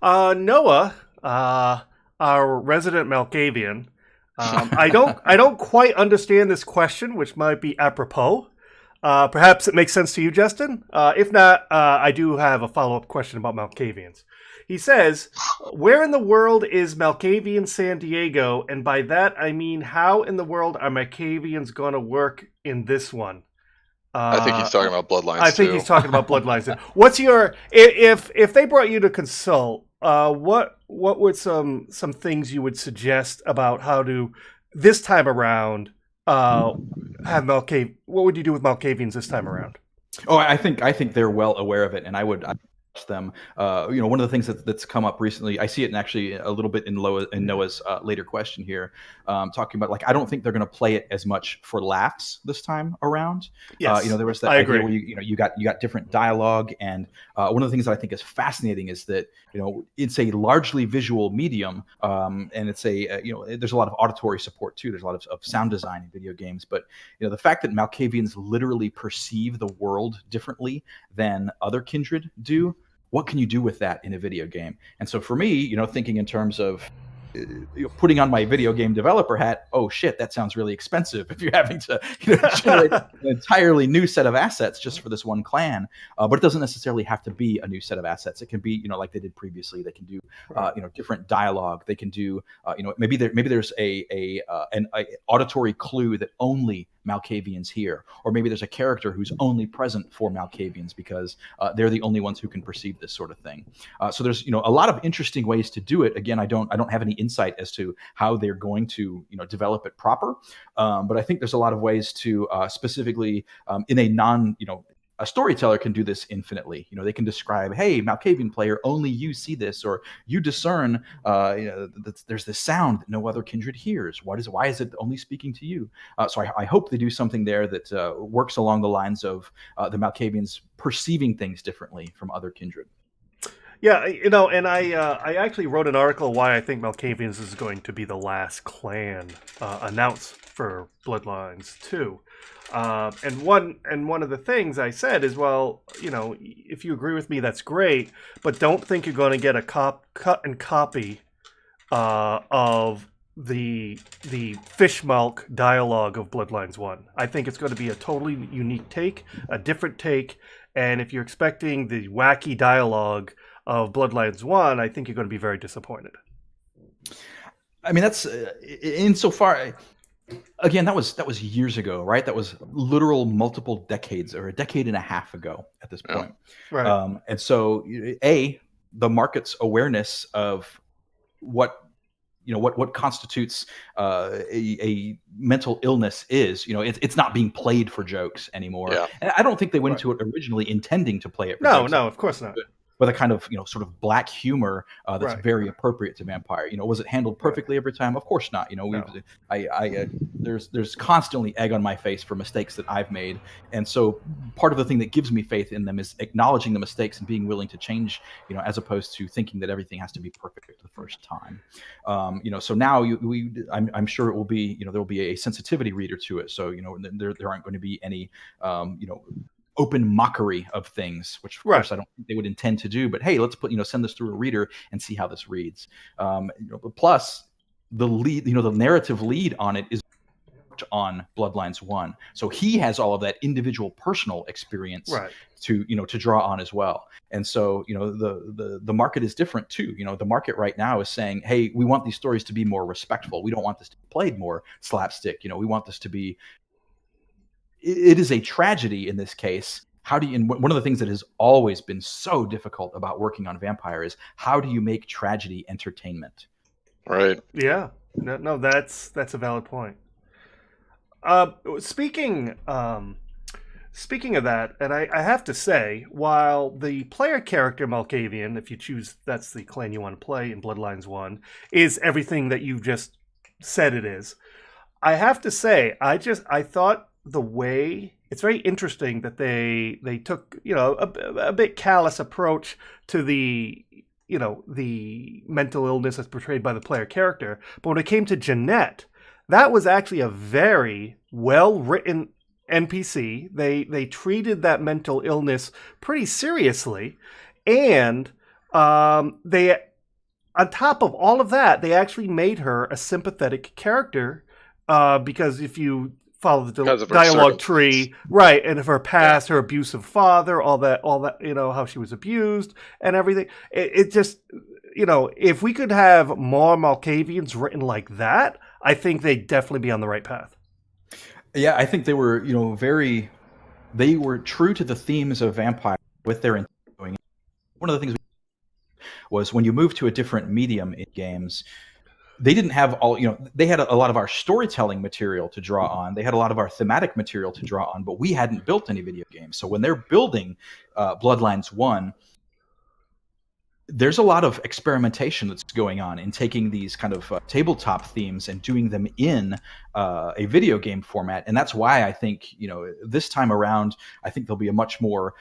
Noah, our resident Malkavian, I don't quite understand this question, which might be apropos. Perhaps it makes sense to you, Justin. If not, I do have a follow-up question about Malkavians. He says, where in the world is Malkavian San Diego? And by that, I mean, how in the world are Malkavians going to work in this one? I think he's talking about Bloodlines. I think he's talking about Bloodlines. What's your if they brought you to consult? What would some things you would suggest about how to this time around have Malkav? What would you do with Malkavians this time around? Oh, I think they're well aware of it, and I would them. One of the things that's come up recently, I see it in actually a little bit in Noah's later question here, talking about I don't think they're going to play it as much for laughs this time around. Yes, there was that I idea agree. where you got different dialogue, and one of the things that I think is fascinating is that it's a largely visual medium, and it's there's a lot of auditory support too. There's a lot of sound design in video games, but the fact that Malkavians literally perceive the world differently than other kindred do. What can you do with that in a video game? And so for me, thinking in terms of putting on my video game developer hat, oh shit, that sounds really expensive if you're having to generate an entirely new set of assets just for this one clan. But it doesn't necessarily have to be a new set of assets. It can be, like they did previously. They can do, different dialogue. They can do, maybe there's an auditory clue that only Malkavians hear, or maybe there's a character who's only present for Malkavians because they're the only ones who can perceive this sort of thing. So there's a lot of interesting ways to do it. Again, I don't have any insight as to how they're going to develop it proper, but I think there's a lot of ways to specifically in a non a storyteller can do this infinitely. They can describe, hey, Malkavian player, only you see this, or you discern, there's this sound that no other kindred hears. Why is it only speaking to you? So I hope they do something there that works along the lines of the Malkavians perceiving things differently from other kindred. Yeah, and I actually wrote an article why I think Malkavians is going to be the last clan announced for Bloodlines 2. And one of the things I said is, well, if you agree with me, that's great, but don't think you're going to get a cut and copy of the fishmilk dialogue of Bloodlines 1. I think it's going to be a totally unique take, a different take, and if you're expecting the wacky dialogue of Bloodlines 1, I think you're going to be very disappointed. I mean, that's insofar. Again, that was years ago, right? That was literal multiple decades, or a decade and a half ago at this point. Right. And so, the market's awareness of what constitutes a mental illness is, it's not being played for jokes anymore. Yeah. And I don't think they went into it originally intending to play it for jokes. No, of course not. With a kind of sort of black humor that's Right. very appropriate to vampire. Was it handled perfectly every time? Of course not. There's constantly egg on my face for mistakes that I've made, and so part of the thing that gives me faith in them is acknowledging the mistakes and being willing to change. As opposed to thinking that everything has to be perfect the first time. So now I'm sure it will be. There will be a sensitivity reader to it. So there aren't going to be any open mockery of things, which of course I don't think they would intend to do, but hey, let's send this through a reader and see how this reads. Plus the lead, the narrative lead on it is on Bloodlines 1. So he has all of that individual personal experience to draw on as well. And so, the market is different too. The market right now is saying, hey, we want these stories to be more respectful. We don't want this to be played more slapstick. We want this to be, it is a tragedy in this case. And one of the things that has always been so difficult about working on Vampire is how do you make tragedy entertainment? Right. Yeah. No, that's a valid point. Speaking of that, and I have to say, while the player character Malkavian, if you choose that's the clan you want to play in Bloodlines 1, is everything that you've just said it is, I have to say, I thought the way it's very interesting that they took a bit callous approach to the mental illness as portrayed by the player character, but when it came to Jeanette, that was actually a very well written NPC. They treated that mental illness pretty seriously, and they, on top of all of that, they actually made her a sympathetic character because if you follow the dialogue tree, right, and of her past, her abusive father, all that, how she was abused and everything. It just, if we could have more Malkavians written like that, I think they'd definitely be on the right path. Yeah, I think they were, they were true to the themes of Vampire with their doing. One of the things was when you move to a different medium in games, they didn't have all, they had a lot of our storytelling material to draw on. They had a lot of our thematic material to draw on, but we hadn't built any video games. So when they're building Bloodlines 1, there's a lot of experimentation that's going on in taking these kind of tabletop themes and doing them in a video game format. And that's why I think, this time around, I think there'll be a much more,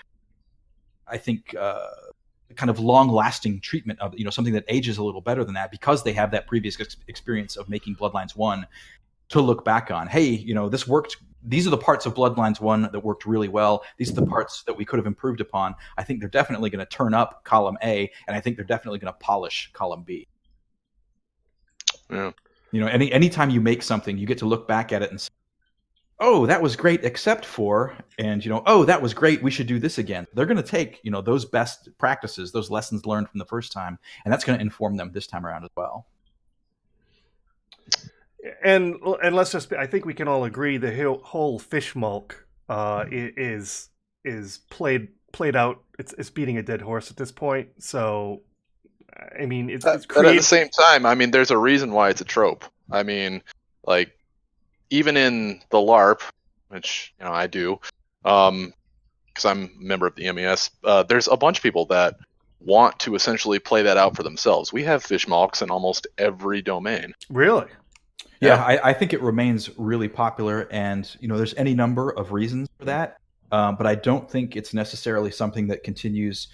kind of long-lasting treatment of something that ages a little better than that, because they have that previous experience of making Bloodlines 1 to look back on. Hey, this worked. These are the parts of Bloodlines 1 that worked really well. These are the parts that we could have improved upon. I think they're definitely going to turn up column A, and I think they're definitely going to polish column B. Yeah. Anytime you make something, you get to look back at it and say, oh, that was great, except for, and oh, that was great, we should do this again. They're going to take, those best practices, those lessons learned from the first time, and that's going to inform them this time around as well. And let's just, I think we can all agree the whole fishmilk is played out. It's beating a dead horse at this point. So, I mean, it's but at the same time, I mean, there's a reason why it's a trope. I mean, like, even in the LARP, which I do, because I'm a member of the MES, there's a bunch of people that want to essentially play that out for themselves. We have fishmilks in almost every domain. Really? Yeah, I think it remains really popular, and there's any number of reasons for that, but I don't think it's necessarily something that continues.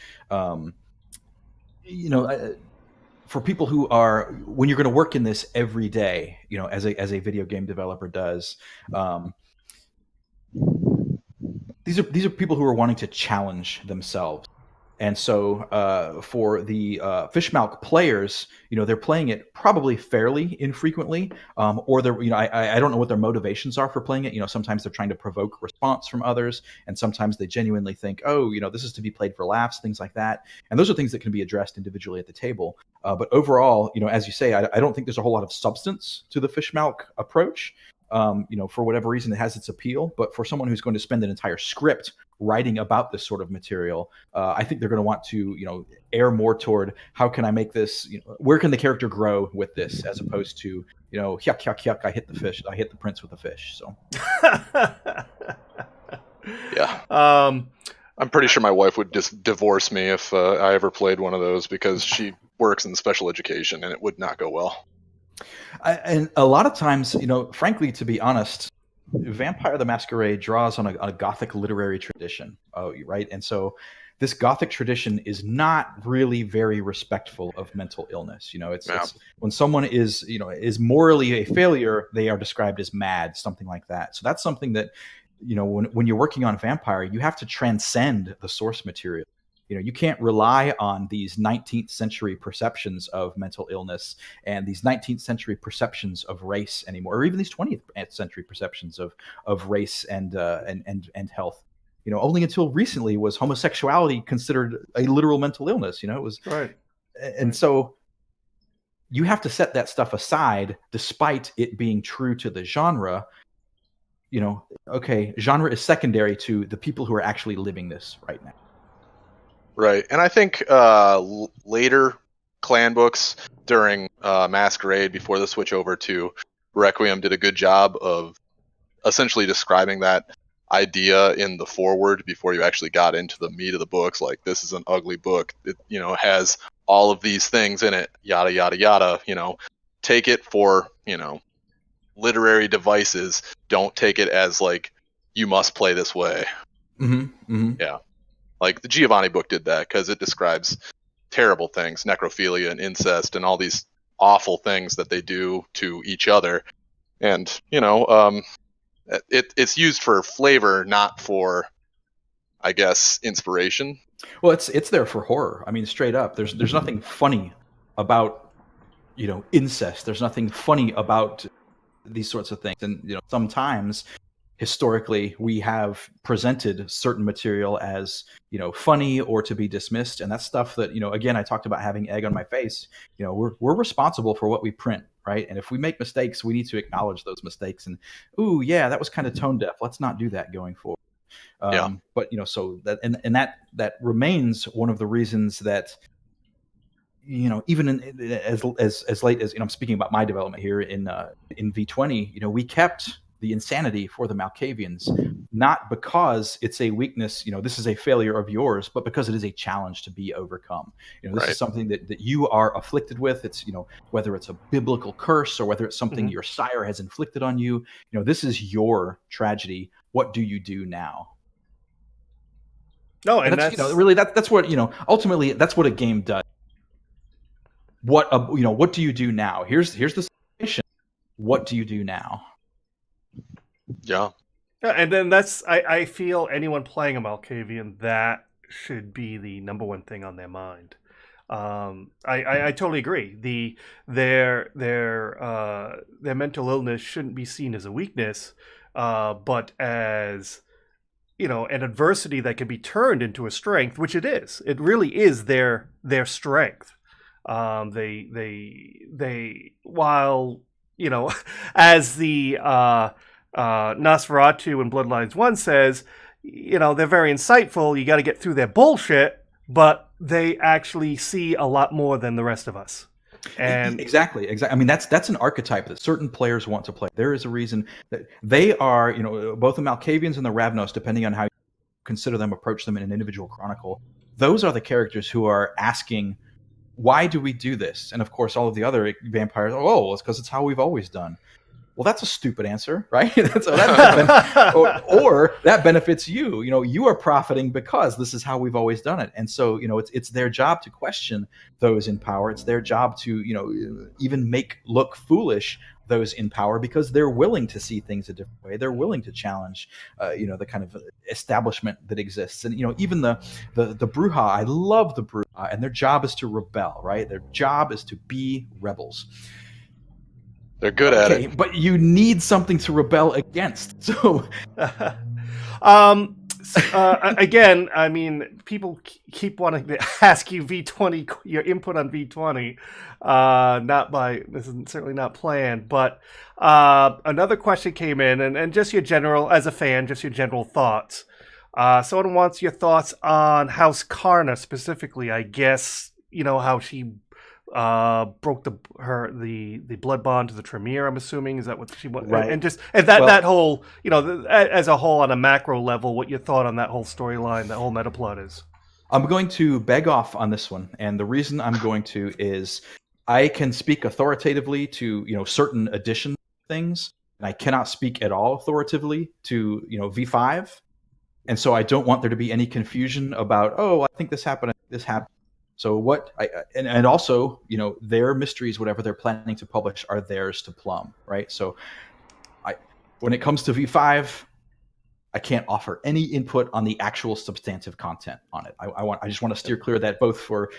for people who are, when you're going to work in this every day, as a video game developer does, these are people who are wanting to challenge themselves. And so for the Fishmouth players, they're playing it probably fairly infrequently, or they're, I don't know what their motivations are for playing it. Sometimes they're trying to provoke response from others, and sometimes they genuinely think, oh, this is to be played for laughs, things like that. And those are things that can be addressed individually at the table. But overall, as you say, I don't think there's a whole lot of substance to the Fishmouth approach. For whatever reason, it has its appeal. But for someone who's going to spend an entire script writing about this sort of material, I think they're going to want to, err more toward how can I make this, where can the character grow with this, as opposed to, yuck, yuck, yuck, I hit the fish, I hit the prince with a fish. So, yeah. I'm pretty sure my wife would just divorce me if I ever played one of those, because she works in special education and it would not go well. And a lot of times, frankly, to be honest, Vampire the Masquerade draws on a Gothic literary tradition, right? And so this Gothic tradition is not really very respectful of mental illness. It's when someone is morally a failure, they are described as mad, something like that. So that's something that, when you're working on Vampire, you have to transcend the source material. You can't rely on these 19th century perceptions of mental illness and these 19th century perceptions of race anymore, or even these 20th century perceptions of race and health. Only until recently was homosexuality considered a literal mental illness. It was right. And so you have to set that stuff aside, despite it being true to the genre. Okay, genre is secondary to the people who are actually living this right now. Right, and I think later clan books during Masquerade, before the switch over to Requiem, did a good job of essentially describing that idea in the foreword before you actually got into the meat of the books. Like, this is an ugly book. It has all of these things in it, yada yada yada. Take it for literary devices. Don't take it as like you must play this way. Mm-hmm. Mm-hmm. Yeah. Like the Giovanni book did that, because it describes terrible things, necrophilia and incest and all these awful things that they do to each other. And, it's used for flavor, not for, I guess, inspiration. Well, it's there for horror. I mean, straight up, there's nothing funny about, incest. There's nothing funny about these sorts of things. And, sometimes historically we have presented certain material as funny or to be dismissed, and that's stuff that again, I talked about having egg on my face. We're responsible for what we print, right? And if we make mistakes, we need to acknowledge those mistakes and, ooh, yeah, that was kind of tone deaf, let's not do that going forward. But so that and that remains one of the reasons that even as late as I'm speaking about my development here in V20, we kept the insanity for the Malkavians, not because it's a weakness, this is a failure of yours, but because it is a challenge to be overcome. This right. is something that you are afflicted with. It's, whether it's a biblical curse or whether it's something your sire has inflicted on you, this is your tragedy. What do you do now? No, and that's really that's what, ultimately that's what a game does. What do you do now? Here's the situation. What do you do now? Yeah, and then I feel anyone playing a Malkavian, that should be the number one thing on their mind. I totally agree. Their mental illness shouldn't be seen as a weakness, but as an adversity that can be turned into a strength, which it is. It really is their strength. They while as the Nosferatu in Bloodlines 1 says, they're very insightful, you got to get through their bullshit, but they actually see a lot more than the rest of us. And exactly. I mean, that's an archetype that certain players want to play. There is a reason that they are, both the Malkavians and the Ravnos, depending on how you consider them, approach them in an individual chronicle, those are the characters who are asking, why do we do this? And of course, all of the other vampires, it's because it's how we've always done. Well, that's a stupid answer, right? Or that benefits you. You are profiting because this is how we've always done it. And so, it's their job to question those in power. It's their job to, even make look foolish those in power, because they're willing to see things a different way. They're willing to challenge, the kind of establishment that exists. And, even the Bruja, I love the Bruja, and their job is to rebel, right? Their job is to be rebels. They're good at it. But you need something to rebel against. So, again, I mean, people keep wanting to ask you V20, your input on V20. This is certainly not planned, but another question came in, and just your general, as a fan, just your general thoughts. Someone wants your thoughts on House Karna specifically. I guess how she broke the blood bond to the Tremere. I'm assuming, is that what she wanted? Right. And that whole, as a whole, on a macro level, what your thought on that whole storyline, that whole meta plot is. I'm going to beg off on this one, and the reason I'm going to is I can speak authoritatively to certain edition things, and I cannot speak at all authoritatively to V5, and so I don't want there to be any confusion about I think this happened. So and also, their mysteries, whatever they're planning to publish, are theirs to plumb, right? So when it comes to V5, I can't offer any input on the actual substantive content on it. I just want to steer clear of that, both for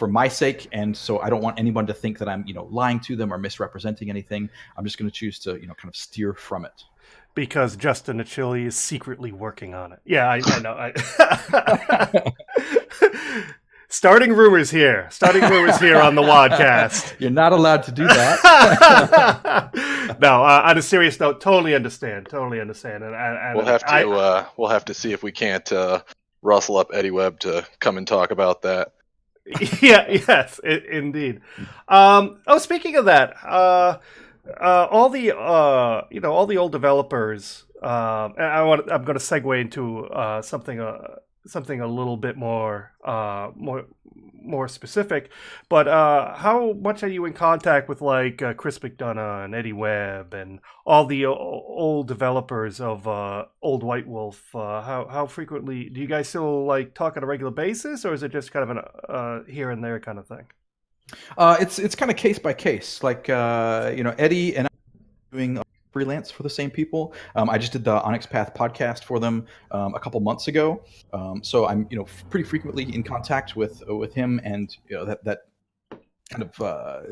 my sake, and so I don't want anyone to think that I'm lying to them or misrepresenting anything. I'm just going to choose to kind of steer from it. Because Justin Achilli is secretly working on it. Yeah, I know. Starting rumors here on the WoDCast. You're not allowed to do that. No, on a serious note, totally understand. And we'll have to see if we can't rustle up Eddie Webb to come and talk about that. Yes, indeed. Speaking of that, all the old developers. I'm going to segue into something a little bit more specific, but how much are you in contact with Chris McDonough and Eddie Webb and all the old developers of old White Wolf? How frequently do you guys still talk on a regular basis, or is it just kind of an here and there kind of thing? It's kind of case by case. Eddie and I are doing freelance for the same people. I just did the Onyx Path podcast for them a couple months ago. So I'm pretty frequently in contact with him, and that kind of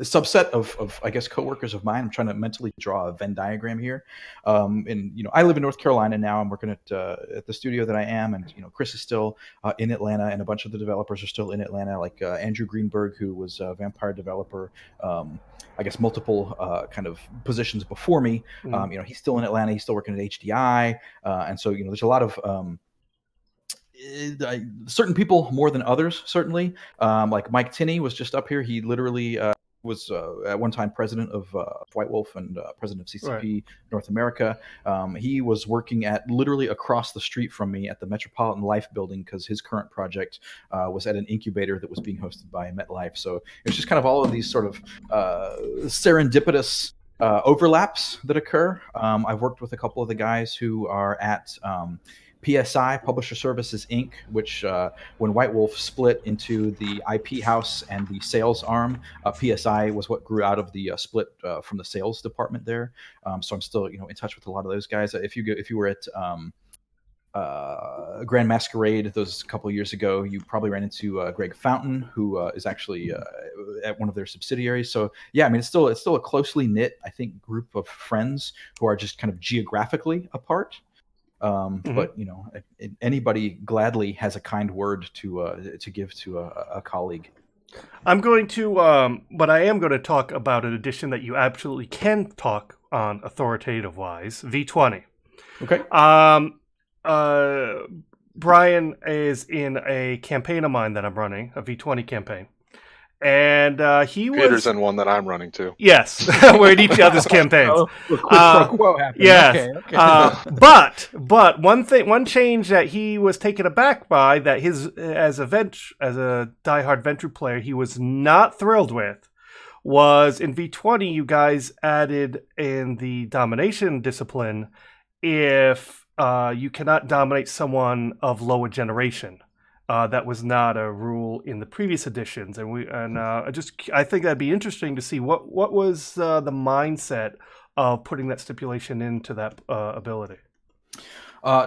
subset of I guess coworkers of mine. I'm trying to mentally draw a Venn diagram here. And I live in North Carolina now. I'm working at the studio that I am, and Chris is still in Atlanta, and a bunch of the developers are still in Atlanta, like Andrew Greenberg, who was a Vampire developer. I guess multiple kind of positions before me. Mm-hmm. He's still in Atlanta. He's still working at HDI, and so there's a lot of certain people more than others. Certainly, like Mike Tinney was just up here. He literally was at one time president of White Wolf and president of CCP Right. North America. He was working at literally across the street from me at the Metropolitan Life building, because his current project was at an incubator that was being hosted by MetLife. So it's just kind of all of these sort of serendipitous overlaps that occur. I've worked with a couple of the guys who are at PSI, Publisher Services Inc., which when White Wolf split into the IP house and the sales arm, PSI was what grew out of the split from the sales department there. So I'm still in touch with a lot of those guys. If you were at Grand Masquerade those couple of years ago, you probably ran into Greg Fountain, who is actually at one of their subsidiaries. So yeah, I mean, it's still a closely knit, I think, group of friends who are just kind of geographically apart. But anybody gladly has a kind word to give to a colleague. I'm going to, but I am going to talk about an edition that you absolutely can talk on authoritative-wise, V20. Okay. Brian is in a campaign of mine that I'm running, a V20 campaign. And Peter's in one that I'm running too. Yes, we're in each other's campaigns. Quid pro quo happened. Yes. Okay. But one change that he was taken aback by, that as a diehard Venture player, he was not thrilled with, was in V20 you guys added in the domination discipline if you cannot dominate someone of lower generation. That was not a rule in the previous editions, and I think that'd be interesting to see what was the mindset of putting that stipulation into that ability.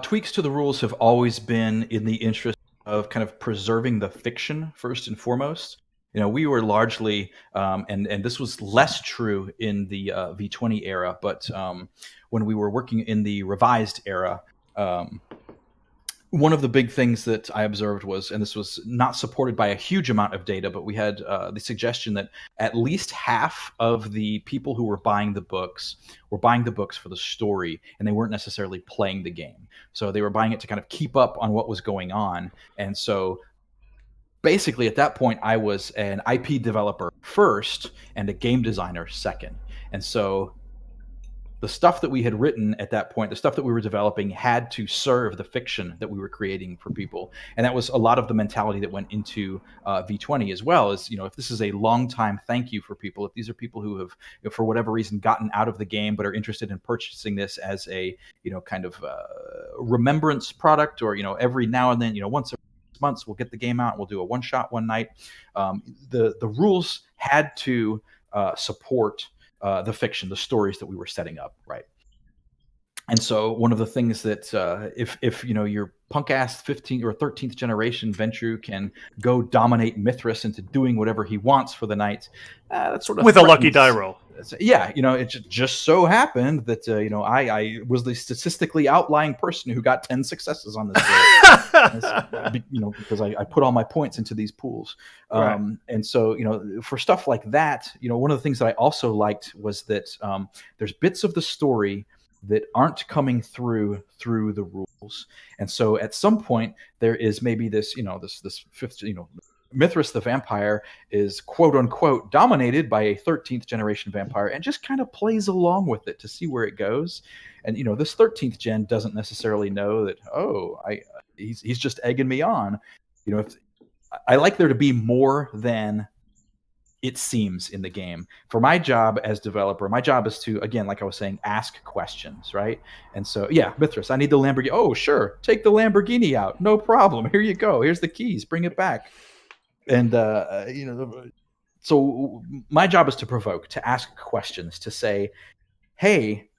Tweaks to the rules have always been in the interest of kind of preserving the fiction first and foremost. We were largely, and this was less true in the V20 era, but when we were working in the revised era, one of the big things that I observed was, and this was not supported by a huge amount of data, but we had the suggestion that at least half of the people who were buying the books for the story, and they weren't necessarily playing the game. So they were buying it to kind of keep up on what was going on. And so basically at that point, I was an IP developer first and a game designer second. And so the stuff that we had written at that point, the stuff that we were developing, had to serve the fiction that we were creating for people. And that was a lot of the mentality that went into V20 as well. Is, if this is a long time thank you for people, if these are people who have, for whatever reason, gotten out of the game but are interested in purchasing this as a, kind of remembrance product, or, every now and then, once every 6 months, we'll get the game out and we'll do a one shot one night. The rules had to support the fiction, the stories that we were setting up, right? And so one of the things that if your punk ass 15th or 13th generation Ventrue can go dominate Mithras into doing whatever he wants for the night, that sort of with a lucky die roll. Yeah, it just so happened that I was the statistically outlying person who got 10 successes on this roll. Because I put all my points into these pools. Right. And so for stuff like that, one of the things that I also liked was that there's bits of the story that aren't coming through the rules. And so at some point there is maybe this this fifth, Mithras the vampire is quote unquote dominated by a 13th generation vampire, and just kind of plays along with it to see where it goes. And this 13th gen doesn't necessarily know that, he's just egging me on. If I like there to be more than it seems in the game. For my job as developer, my job is to, again, like I was saying, ask questions, right? And so, yeah, Mithras, I need the Lamborghini. Oh, sure, take the Lamborghini out, no problem. Here you go. Here's the keys. Bring it back. And so my job is to provoke, to ask questions, to say, hey,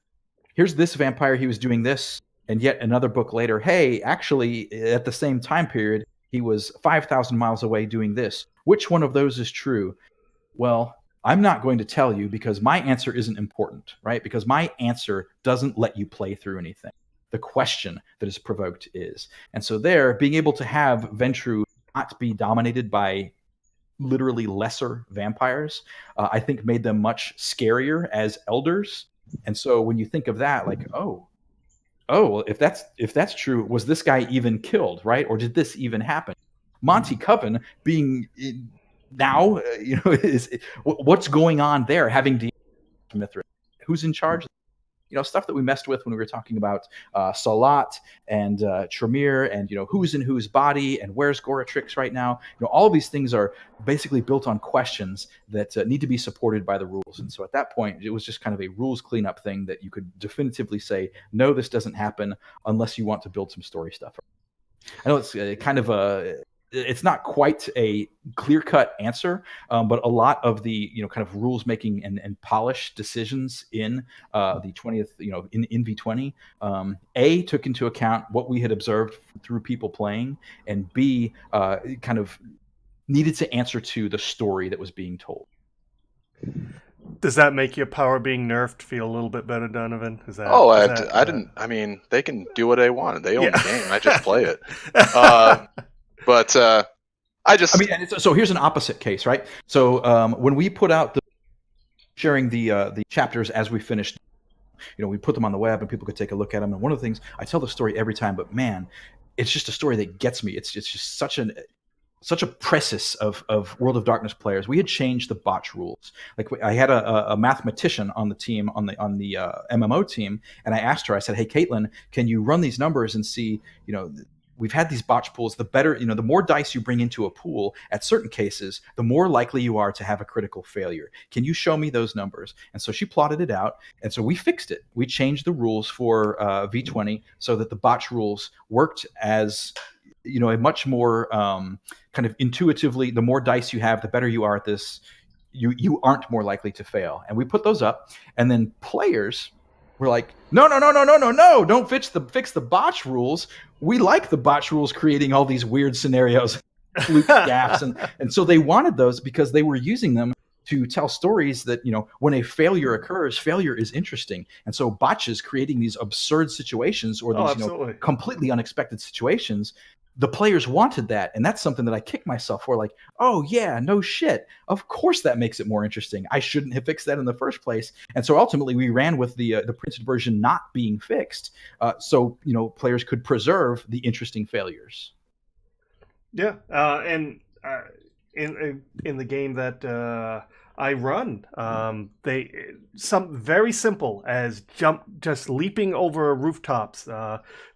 here's this vampire. He was doing this, and yet another book later, hey, actually, at the same time period, he was 5,000 miles away doing this. Which one of those is true? Well, I'm not going to tell you because my answer isn't important, right? Because my answer doesn't let you play through anything. The question that is provoked is. And so there, being able to have Ventrue not be dominated by literally lesser vampires, I think made them much scarier as elders. And so when you think of that, like, well, if that's true, was this guy even killed, right? Or did this even happen? Monty Coven being now, is what's going on there? Having Mithras, who's in charge? Stuff that we messed with when we were talking about Salat and Tremere, and who's in whose body and where's Goratrix right now. All of these things are basically built on questions that need to be supported by the rules. And so at that point, it was just kind of a rules cleanup thing that you could definitively say, no, this doesn't happen unless you want to build some story stuff. I know it's kind of it's not quite a clear-cut answer, but a lot of the kind of rules making and polish decisions in the 20th, in V20, A, took into account what we had observed through people playing, and B, kind of needed to answer to the story that was being told. Does that make your power being nerfed feel a little bit better, Donovan? I didn't. I mean, they can do what they want. They own the game. I just play it. But so here's an opposite case, right? So when we put out sharing the chapters as we finished, we put them on the web and people could take a look at them. And one of the things, I tell the story every time, but man, it's just a story that gets me. It's just such a precis of World of Darkness players. We had changed the botch rules. Like I had a mathematician on the team, on the MMO team, and I asked her, I said, hey, Caitlin, can you run these numbers and see, we've had these botch pools. The better, the more dice you bring into a pool at certain cases, the more likely you are to have a critical failure. Can you show me those numbers? And so she plotted it out. And so we fixed it. We changed the rules for V20 so that the botch rules worked as a much more kind of intuitively, the more dice you have, the better you are at this. You aren't more likely to fail. And we put those up, and then players were like, no, don't fix the botch rules. We like the botch rules creating all these weird scenarios, fluke gaps. And so they wanted those because they were using them to tell stories that, when a failure occurs, failure is interesting. And so botches creating these absurd situations or these completely unexpected situations, the players wanted that. And that's something that I kick myself for, like, oh yeah, no shit. Of course that makes it more interesting. I shouldn't have fixed that in the first place. And so ultimately we ran with the printed version not being fixed. So players could preserve the interesting failures. Yeah. And in the game that I run, some very simple as just leaping over rooftops.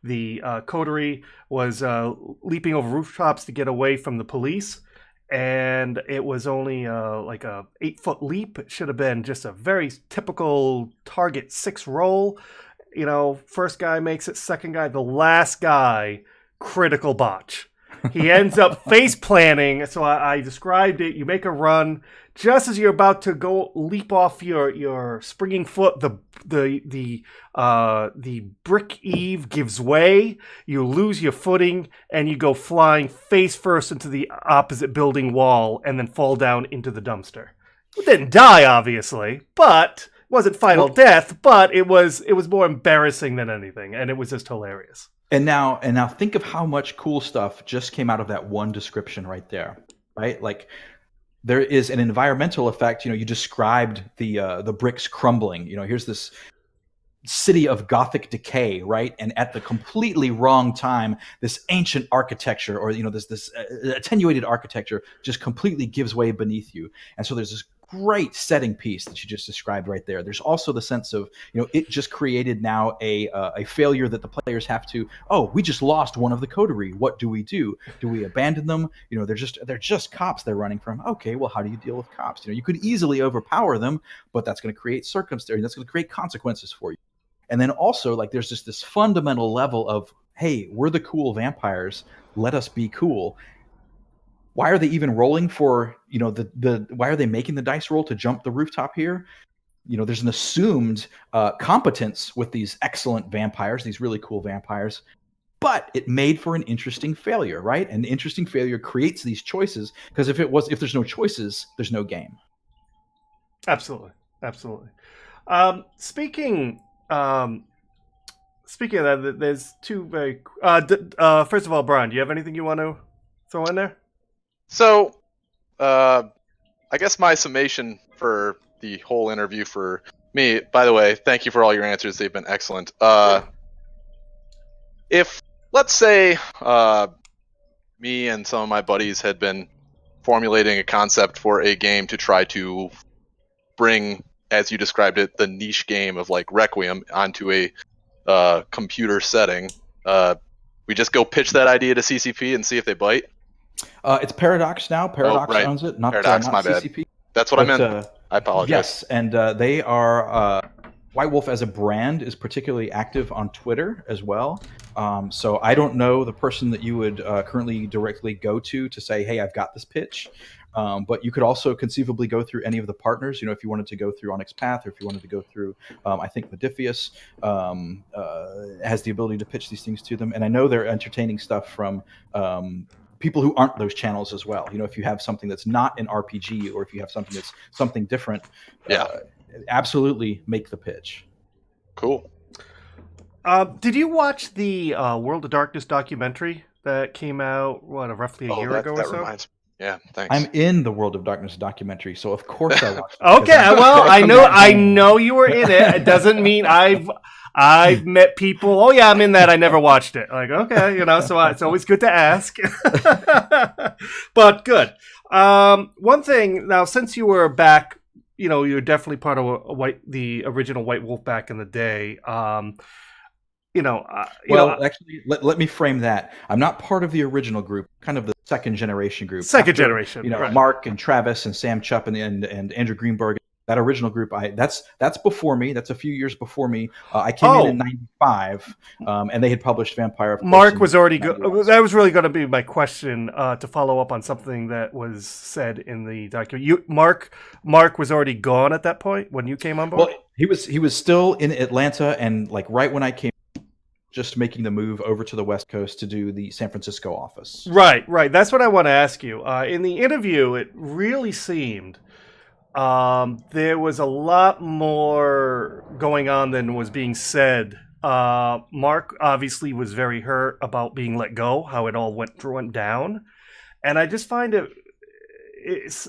The coterie was leaping over rooftops to get away from the police, and it was only like a 8-foot leap. It should have been just a very typical target 6 roll. First guy makes it, second guy, the last guy, critical botch. He ends up face planting. So I described it. You make a run. Just as you're about to go leap off your springing foot, the brick eave gives way. You lose your footing, and you go flying face first into the opposite building wall, and then fall down into the dumpster. You didn't die, obviously, but it wasn't final death. But it was more embarrassing than anything, and it was just hilarious. And now think of how much cool stuff just came out of that one description right there, right? Like, there is an environmental effect. You described the bricks crumbling. Here's this city of Gothic decay, right? And at the completely wrong time, this ancient architecture, or this attenuated architecture, just completely gives way beneath you. And so there's this great setting piece that you just described right there. There's also the sense of, it just created now a failure that the players have to, we just lost one of the coterie. What do we do? Do we abandon them? They're just cops they're running from. Okay, well, how do you deal with cops? You could easily overpower them, but that's going to create circumstances. That's going to create consequences for you. And then also, like, there's just this fundamental level of, hey, we're the cool vampires. Let us be cool. Why are they even rolling for, why are they making the dice roll to jump the rooftop here? There's an assumed competence with these excellent vampires, these really cool vampires, but it made for an interesting failure, right? An interesting failure creates these choices, because if there's no choices, there's no game. Absolutely. Speaking of that, there's two very, first of all, Brian, do you have anything you want to throw in there? So, I guess my summation for the whole interview for me, by the way, thank you for all your answers. They've been excellent. If, let's say, me and some of my buddies had been formulating a concept for a game to try to bring, as you described it, the niche game of like Requiem onto a computer setting, we just go pitch that idea to CCP and see if they bite. It's Paradox now. Paradox owns it, not Paradox. My bad. CCP. That's what I meant. I apologize. Yes, and they are. White Wolf as a brand is particularly active on Twitter as well. So I don't know the person that you would currently directly go to say, "Hey, I've got this pitch." But you could also conceivably go through any of the partners. If you wanted to go through Onyx Path, or if you wanted to go through, I think Modifius has the ability to pitch these things to them. And I know they're entertaining stuff from people who aren't those channels as well. If you have something that's not an RPG, or if you have something that's something different, absolutely make the pitch. Cool. Did you watch the World of Darkness documentary that came out roughly a year ago or so? Reminds me. Yeah, thanks. I'm in the World of Darkness documentary, so of course I watched it. Okay, well, I know you were in it. It doesn't mean I've met people. Oh yeah, I'm in that. I never watched it. Like, okay, so it's always good to ask. But good. One thing now, since you were back, you're definitely part of the original White Wolf back in the day. Actually, let me frame that. I'm not part of the original group, kind of the second generation group. Second generation, right. Mark and Travis and Sam Chupp and Andrew Greenberg. That original group, that's before me. That's a few years before me. I came in '95, and they had published Vampire. Of course, Mark was already good. That was really going to be my question to follow up on something that was said in the document. Mark was already gone at that point when you came on board. Well, he was still in Atlanta, and like right when I came, just making the move over to the West Coast to do the San Francisco office. Right. That's what I want to ask you. In the interview, it really seemed there was a lot more going on than was being said. Mark obviously was very hurt about being let go, how it all went down, and I just find it's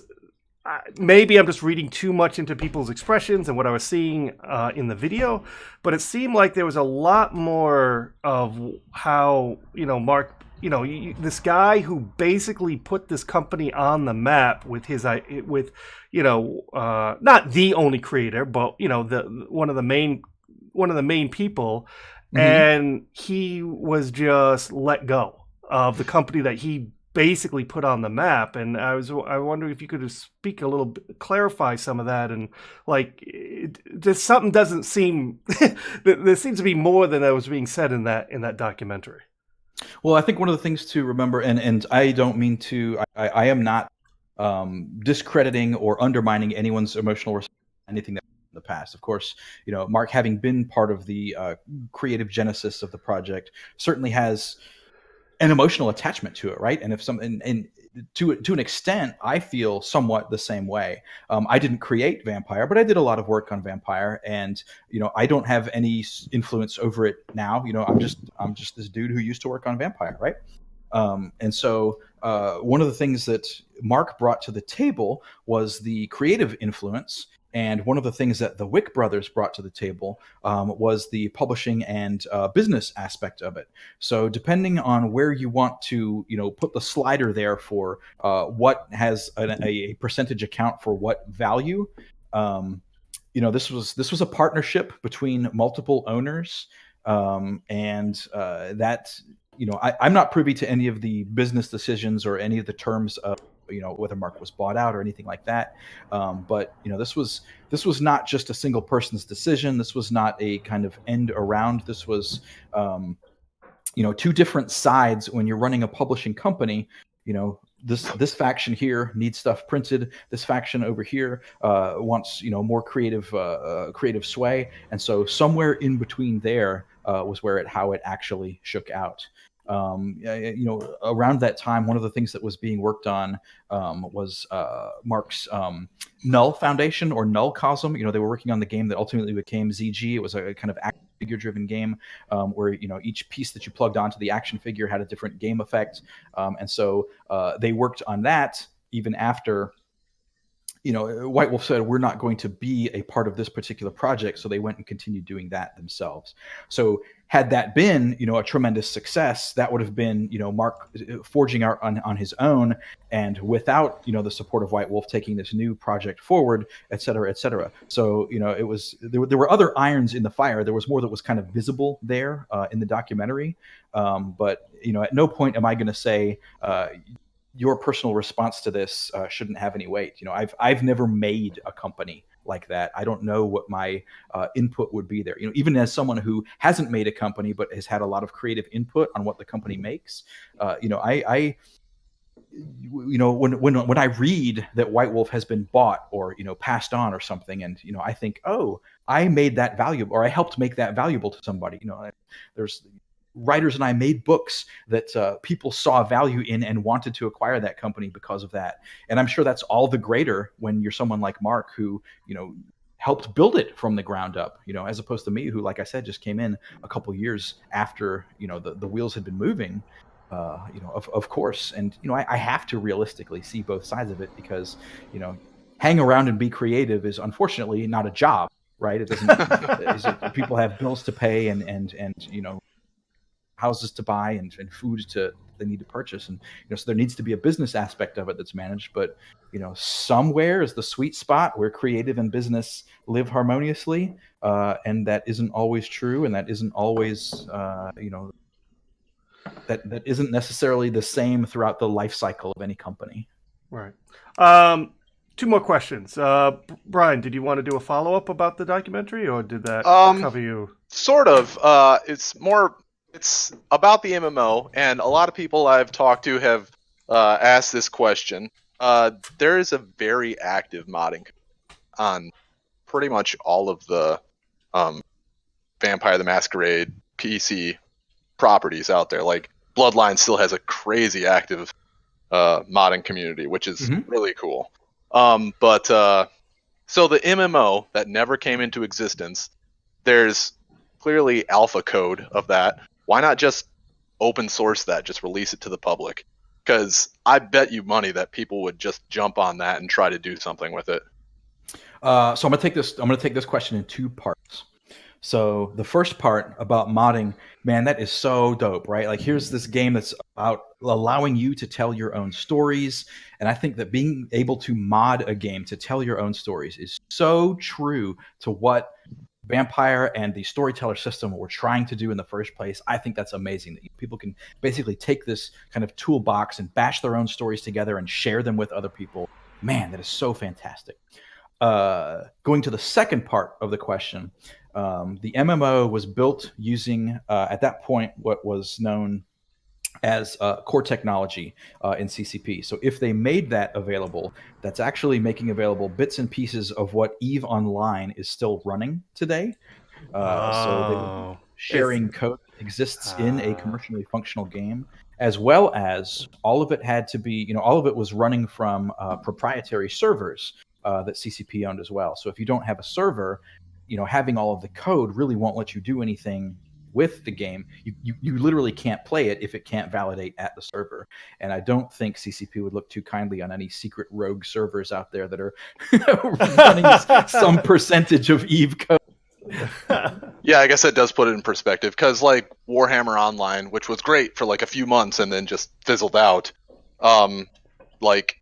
maybe I'm just reading too much into people's expressions and what I was seeing in the video, but it seemed like there was a lot more of how Mark. This guy who basically put this company on the map with his not the only creator, but one of the main people, and he was just let go of the company that he basically put on the map. And I wonder if you could speak a little bit, clarify some of that, and something doesn't seem there seems to be more than that was being said in that documentary. Well, I think one of the things to remember, and I don't mean to, I am not discrediting or undermining anyone's emotional response to anything that in the past. Of course, Mark, having been part of the creative genesis of the project, certainly has an emotional attachment to it, right? And if to an extent, I feel somewhat the same way. I didn't create Vampire, but I did a lot of work on Vampire, and I don't have any influence over it now. I'm just this dude who used to work on Vampire, right? And so one of the things that Mark brought to the table was the creative influence. And one of the things that the Wick brothers brought to the table was the publishing and business aspect of it. So depending on where you want to, put the slider there for what has a percentage account for what value, this was a partnership between multiple owners, and that. I'm not privy to any of the business decisions or any of the terms of whether Mark was bought out or anything like that. But this was not just a single person's decision. This was not a kind of end around. This was two different sides when you're running a publishing company. This faction here needs stuff printed. This faction over here wants more creative sway. And so somewhere in between there was how it actually shook out. Around that time, one of the things that was being worked on was Mark's Null Foundation or Null Cosm. They were working on the game that ultimately became ZG. It was a kind of action figure-driven game where each piece that you plugged onto the action figure had a different game effect, and so they worked on that even after. White Wolf said, we're not going to be a part of this particular project. So they went and continued doing that themselves. So had that been, a tremendous success, that would have been, Mark forging out on his own, and without, the support of White Wolf taking this new project forward, et cetera, et cetera. So, there were other irons in the fire. There was more that was kind of visible there in the documentary. But, at no point am I going to say, your personal response to this shouldn't have any weight. I've never made a company like that. I don't know what my input would be there. Even as someone who hasn't made a company but has had a lot of creative input on what the company makes, when I read that White Wolf has been bought or passed on or something, and I think, oh, I made that valuable, or I helped make that valuable to somebody. There's writers and I made books that people saw value in and wanted to acquire that company because of that. And I'm sure that's all the greater when you're someone like Mark who, helped build it from the ground up, as opposed to me who, like I said, just came in a couple years after, the wheels had been moving, of course. And, I have to realistically see both sides of it because, hang around and be creative is unfortunately not a job, right? It doesn't, people have bills to pay and houses to buy and food to they need to purchase, and so there needs to be a business aspect of it that's managed. But somewhere is the sweet spot where creative and business live harmoniously, and that isn't always true, and that isn't always that isn't necessarily the same throughout the life cycle of any company. Right. Two more questions. Brian, did you want to do a follow-up about the documentary, or did that cover you? Sort of. It's about the MMO, and a lot of people I've talked to have asked this question. There is a very active modding on pretty much all of the Vampire the Masquerade PC properties out there. Like Bloodline still has a crazy active modding community, which is really cool. So the MMO that never came into existence, there's clearly alpha code of that. Why not just open source that, just release it to the public? Because I bet you money that people would just jump on that and try to do something with it. So I'm gonna take this question in two parts. So the first part about modding, man, that is so dope, right? Like here's this game that's about allowing you to tell your own stories. And I think that being able to mod a game to tell your own stories is so true to what Vampire and the storyteller system were trying to do in the first place. I think that's amazing that people can basically take this kind of toolbox and bash their own stories together and share them with other people. Man, that is so fantastic. Going to the second part of the question, the MMO was built using, at that point, what was known as core technology in CCP. So if they made that available, that's actually making available bits and pieces of what EVE Online is still running today. So sharing code that exists in a commercially functional game, as well as all of it had to be, all of it was running from proprietary servers that CCP owned as well. So if you don't have a server, having all of the code really won't let you do anything with the game. You literally can't play it if it can't validate at the server. And I don't think CCP would look too kindly on any secret rogue servers out there that are running some percentage of EVE code. Yeah, I guess that does put it in perspective, because like Warhammer Online, which was great for like a few months and then just fizzled out, like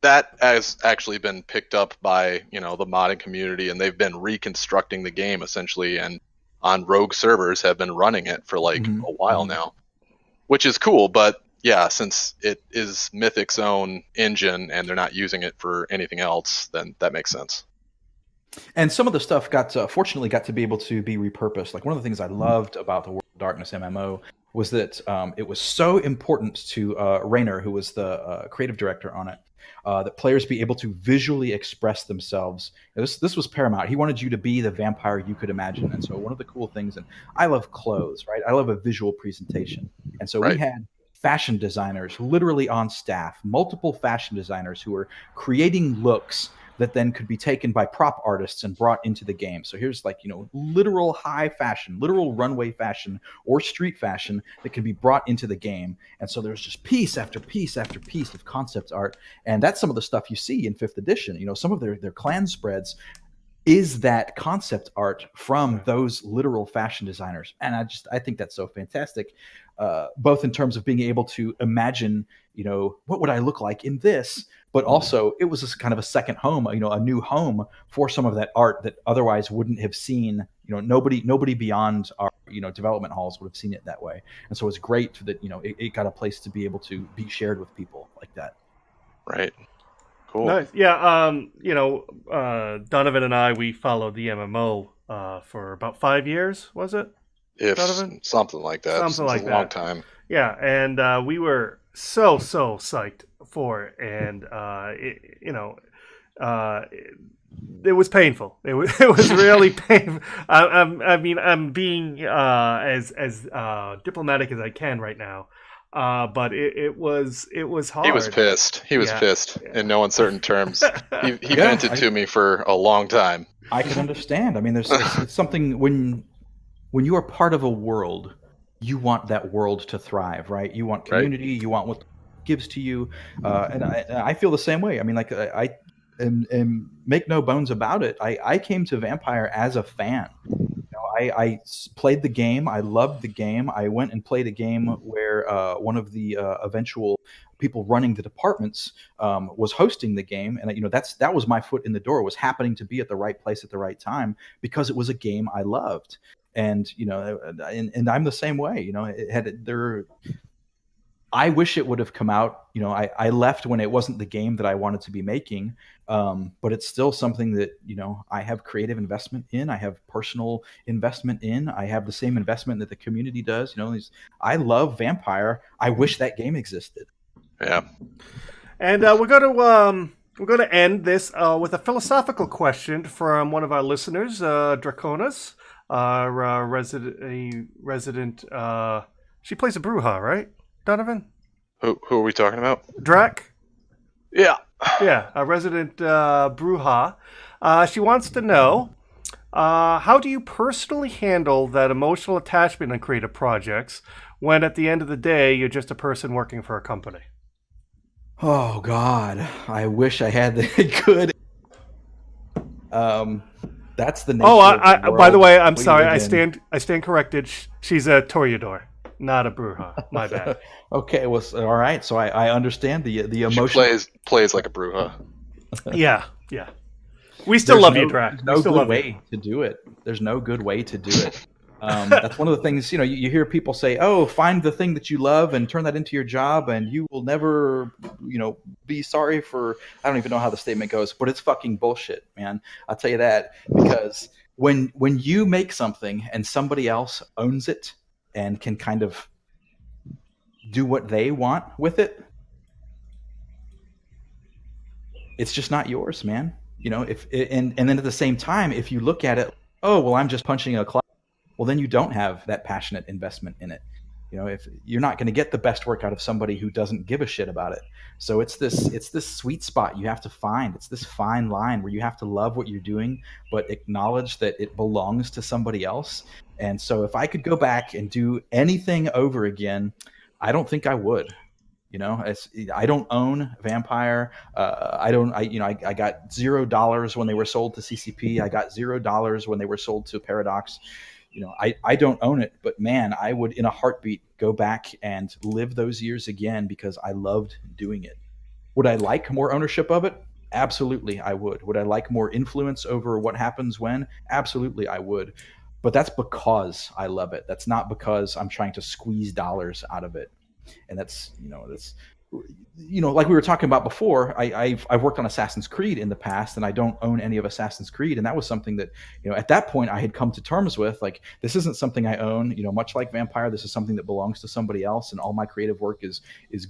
that has actually been picked up by the modding community, and they've been reconstructing the game essentially, and on rogue servers have been running it for like a while now, which is cool. But yeah, since it is Mythic's own engine and they're not using it for anything else, then that makes sense. And some of the stuff fortunately got to be able to be repurposed. Like one of the things I loved about the World of Darkness MMO was that it was so important to Rainer, who was the creative director on it, that players be able to visually express themselves. This was paramount. He wanted you to be the vampire you could imagine. And so one of the cool things, and I love clothes, right? I love a visual presentation. And so we had fashion designers literally on staff, multiple fashion designers who were creating looks that then could be taken by prop artists and brought into the game. So here's like, literal high fashion, literal runway fashion or street fashion that can be brought into the game. And so there's just piece after piece after piece of concept art. And that's some of the stuff you see in 5th edition. Some of their clan spreads is that concept art from those literal fashion designers. And I think that's so fantastic, both in terms of being able to imagine, what would I look like in this? But also, it was just kind of a second home, a new home for some of that art that otherwise wouldn't have seen. Nobody beyond our development halls would have seen it that way. And so it's great that it got a place to be able to be shared with people like that. Right. Cool. Nice. Yeah. Donovan and I, we followed the MMO for about 5 years. Was it? Donovan? Something like that. Something like a that. Long time. Yeah, and we were so psyched for it, and it was painful. It was really painful. I'm being as diplomatic as I can right now, but it was hard. He was pissed. He was pissed in no uncertain terms. He vented to me for a long time. I can understand. I mean, there's something when you are part of a world, you want that world to thrive, right? You want community. You want what gives to you, and I feel the same way. I mean, like and make no bones about it. I came to Vampire as a fan. played the game. I loved the game. I went and played a game where one of the eventual people running the departments was hosting the game, and that was my foot in the door. Was happening to be at the right place at the right time because it was a game I loved, and and I'm the same way. I wish it would have come out. I left when it wasn't the game that I wanted to be making, but it's still something that I have creative investment in. I have personal investment in. I have the same investment that the community does. I love Vampire. I wish that game existed. Yeah. And we're going to end this with a philosophical question from one of our listeners, Draconas, our resident. She plays a Bruja, right? Donovan? Who are we talking about? Drac? Yeah. Yeah, a resident Bruja. She wants to know, how do you personally handle that emotional attachment on creative projects when at the end of the day you're just a person working for a company? Oh, God. I wish I had the good... That's the nature of the world. By the way, I'm sorry. I stand corrected. She's a Toreador, not a Bruja. My bad. Okay, well, all right. So I understand the emotion. She plays like a Bruja. Yeah. We still love you, Drac. There's no good way to do it. There's no good way to do it. That's one of the things, you hear people say, oh, find the thing that you love and turn that into your job and you will never, be sorry for, I don't even know how the statement goes, but it's fucking bullshit, man. I'll tell you that, because when you make something and somebody else owns it and can kind of do what they want with it, it's just not yours, man. And then at the same time, if you look at it, oh, well, I'm just punching a clock. Well, then you don't have that passionate investment in it. If you're not going to get the best work out of somebody who doesn't give a shit about it. So it's this sweet spot you have to find. It's this fine line where you have to love what you're doing, but acknowledge that it belongs to somebody else. And so if I could go back and do anything over again, I don't think I would. I don't own Vampire. I got $0 when they were sold to CCP. I got $0 when they were sold to Paradox. I don't own it, but man, I would in a heartbeat go back and live those years again because I loved doing it. Would I like more ownership of it? Absolutely, I would. Would I like more influence over what happens when? Absolutely, I would. But that's because I love it. That's not because I'm trying to squeeze dollars out of it. And that's like we were talking about before, I've worked on Assassin's Creed in the past, and I don't own any of Assassin's Creed, and that was something that at that point I had come to terms with. Like, this isn't something I own. Much like Vampire, this is something that belongs to somebody else, and all my creative work is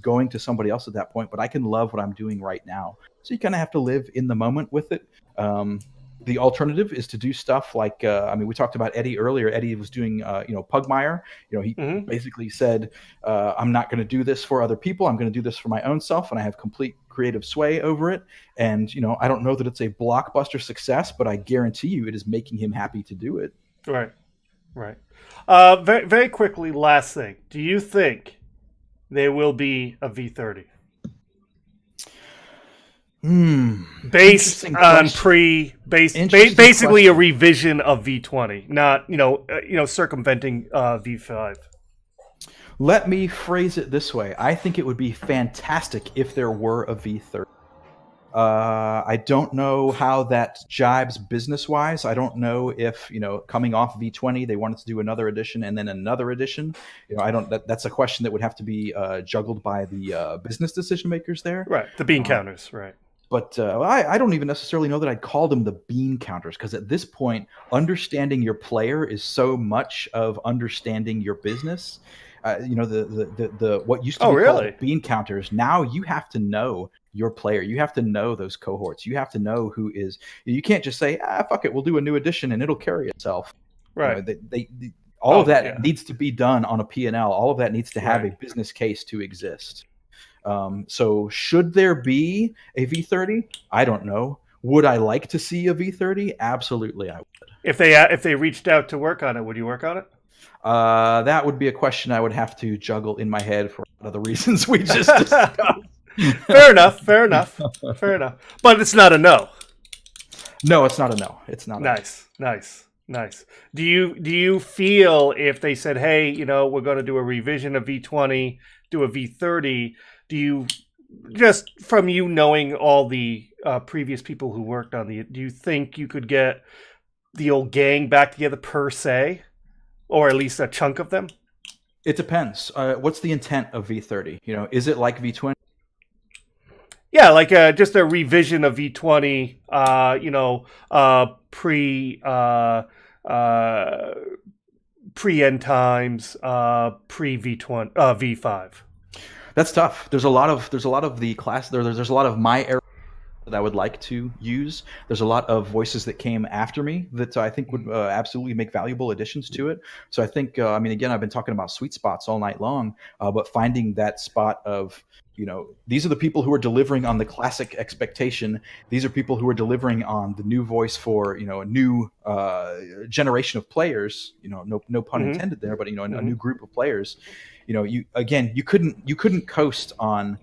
going to somebody else at that point. But I can love what I'm doing right now, so you kind of have to live in the moment with it. The alternative is to do stuff like, we talked about Eddie earlier. Eddie was doing, Pugmire. He basically said, I'm not going to do this for other people. I'm going to do this for my own self, and I have complete creative sway over it. And, I don't know that it's a blockbuster success, but I guarantee you it is making him happy to do it. Right. Very, very quickly, last thing. Do you think there will be a V30? Based on basically a revision of V20, not circumventing V5. Let me phrase it this way: I think it would be fantastic if there were a V30. I don't know how that jibes business-wise. I don't know if coming off V20 they wanted to do another edition and then another edition. I don't. That's a question that would have to be juggled by the business decision makers there. Right, the bean counters. Right. But I don't even necessarily know that I'd call them the bean counters, because at this point, understanding your player is so much of understanding your business. The what used to be called bean counters, now you have to know your player. You have to know those cohorts. You have to know who is. You can't just say, fuck it, we'll do a new edition and it'll carry itself. Right. All of that needs to be done on a P&L. All of that needs to have a business case to exist. So should there be a V30? I don't know. Would I like to see a V30? Absolutely, I would. If they reached out to work on it, would you work on it? That would be a question I would have to juggle in my head for a lot of the reasons we just discussed. Fair enough. But it's not a no. No, it's not a no. It's not. Nice. Nice. Do you feel if they said, "Hey, we're going to do a revision of V20, do a V30," do you just from you knowing all the previous people who worked on do you think you could get the old gang back together per se, or at least a chunk of them? It depends. What's the intent of V30? Is it like V20? Yeah, like just a revision of V20. Pre pre end times, pre V20 V5. That's tough. There's a lot of the class. There's a lot of my era that I would like to use. There's a lot of voices that came after me that I think would absolutely make valuable additions to it. So I think, again, I've been talking about sweet spots all night long, but finding that spot of, these are the people who are delivering on the classic expectation. These are people who are delivering on the new voice for, a new generation of players. No pun intended there, but a new group of players. You couldn't coast on,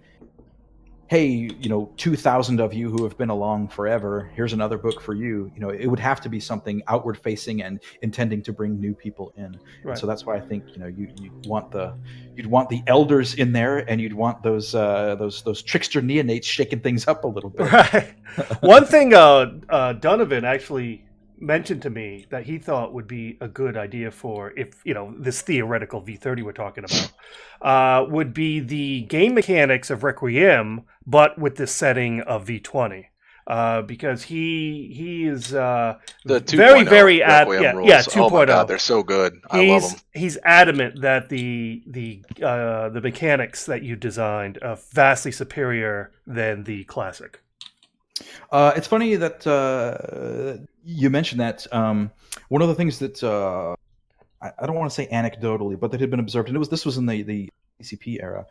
hey, 2,000 of you who have been along forever, here's another book for you. It would have to be something outward facing and intending to bring new people in. Right. And so that's why I think, you'd want the elders in there, and you'd want those trickster neonates shaking things up a little bit. Right. One thing Donovan actually mentioned to me that he thought would be a good idea for, if this theoretical V30 we're talking about, would be the game mechanics of Requiem, but with the setting of V20. Because he is the very, very Requiem rules. 2.0. Oh my God, they're so good. I love them. He's adamant that the mechanics that you designed are vastly superior than the classic. It's funny that you mentioned that. One of the things that I don't want to say anecdotally, but that had been observed, and this was in the CCP era,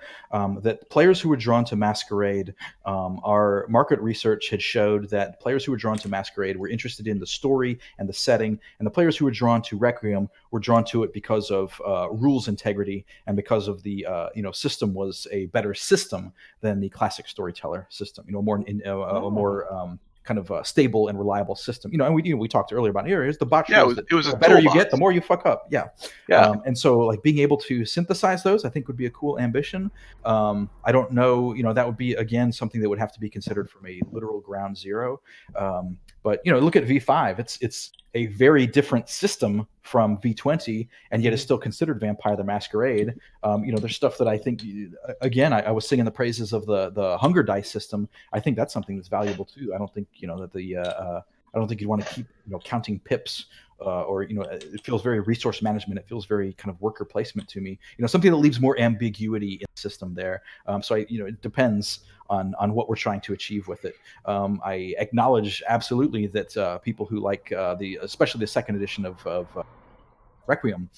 that players who were drawn to Masquerade, our market research had showed that players who were drawn to Masquerade were interested in the story and the setting, and the players who were drawn to Requiem were drawn to it because of rules integrity and because of the system was a better system than the classic storyteller system. A more kind of stable and reliable system. And we talked earlier about here's the botch. Yeah, it was the better you get, the more you fuck up. Yeah. And so like being able to synthesize those, I think would be a cool ambition. I don't know, that would be again something that would have to be considered from a literal ground zero. But look at V5. It's a very different system from V20, and yet it's still considered Vampire the Masquerade. There's stuff that I think, again, I was singing the praises of the Hunger Dice system. I think that's something that's valuable too. I don't think that I don't think you'd want to keep counting pips. Or it feels very resource management. It feels very kind of worker placement to me. Something that leaves more ambiguity in the system there. So it depends on what we're trying to achieve with it. I acknowledge absolutely that people who like especially the second edition of Requiem,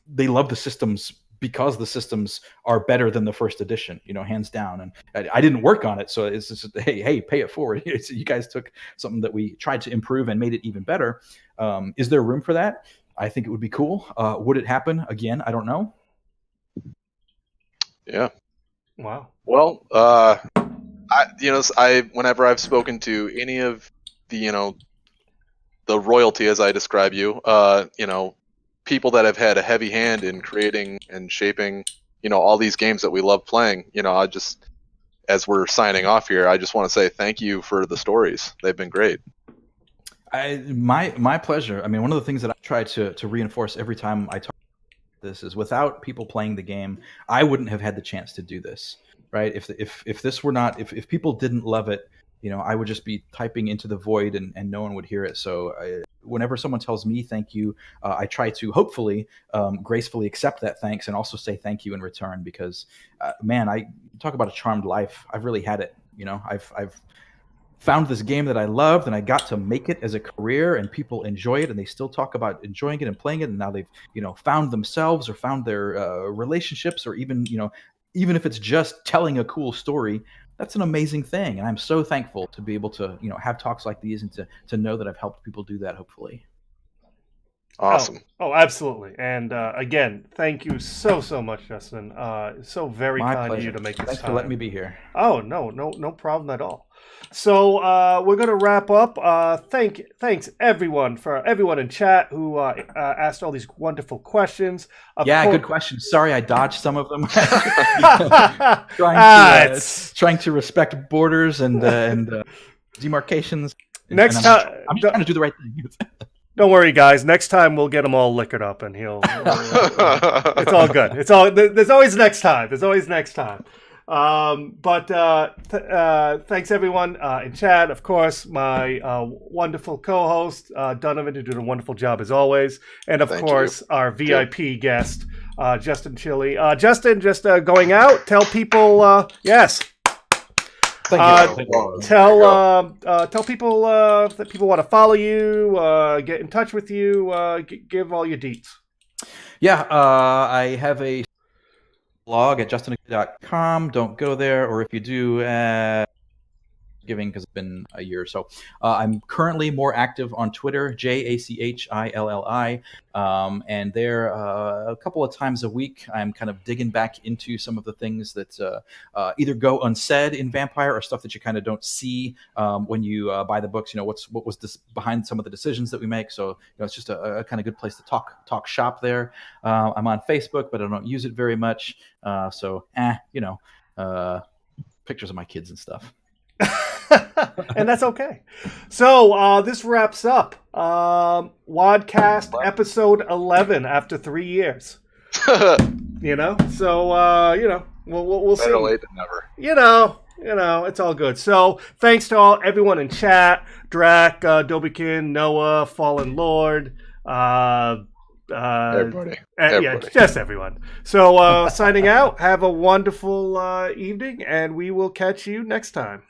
they love the systems because the systems are better than the first edition, hands down. And I didn't work on it, so it's just, hey, pay it forward. You guys took something that we tried to improve and made it even better. Is there room for that? I think it would be cool. Would it happen? Again, I don't know. Yeah. Wow. Well, whenever I've spoken to any of the royalty, as I describe you, people that have had a heavy hand in creating and shaping, all these games that we love playing, I just, as we're signing off here, I just want to say thank you for the stories. They've been great. My pleasure. One of the things that I try to reinforce every time I talk about this is without people playing the game, I wouldn't have had the chance to do this, right? If this were not, if people didn't love it, I would just be typing into the void and no one would hear it. So whenever someone tells me thank you, I try to hopefully gracefully accept that thanks and also say thank you in return because, man, I talk about a charmed life. I've really had it. I've found this game that I loved and I got to make it as a career and people enjoy it and they still talk about enjoying it and playing it. And now they've, found themselves or found their relationships or even if it's just telling a cool story. That's an amazing thing, and I'm so thankful to be able to, have talks like these and to know that I've helped people do that. Hopefully. Awesome. Oh, absolutely. And again, thank you so much, Justin. So very My kind of pleasure. you to make this Thanks time. for letting me be here. Oh, no problem at all. So we're gonna wrap up. Thanks everyone in chat who asked all these wonderful questions. Good question. Sorry, I dodged some of them. Trying to respect borders and demarcations. Next time, I'm just trying to do the right thing. Don't worry, guys. Next time we'll get him all liquored up, and it's all good. There's always next time. Thanks everyone in chat. Of course, my wonderful co-host Donovan, who did a wonderful job as always, and of course our VIP guest Justin Achilli. Justin, just going out. Tell people yes. Thank you. Tell people that people want to follow you, get in touch with you, give all your deets. Yeah, I have a blog at justinachilli.com. Don't go there, or if you do, giving because it's been a year or so. I'm currently more active on Twitter, JACHILLI, and there a couple of times a week I'm kind of digging back into some of the things that either go unsaid in Vampire or stuff that you kind of don't see when you buy the books. What was this behind some of the decisions that we make. So it's just a kind of good place to talk shop there. I'm on Facebook, but I don't use it very much. Pictures of my kids and stuff. And that's okay. So this wraps up WoDCast episode 11 after 3 years. So we'll see. Better late than never. It's all good. So thanks to everyone in chat: Drac, Dobikin, Noah, Fallen Lord, Everybody. yeah, just everyone. So signing out. Have a wonderful evening, and we will catch you next time.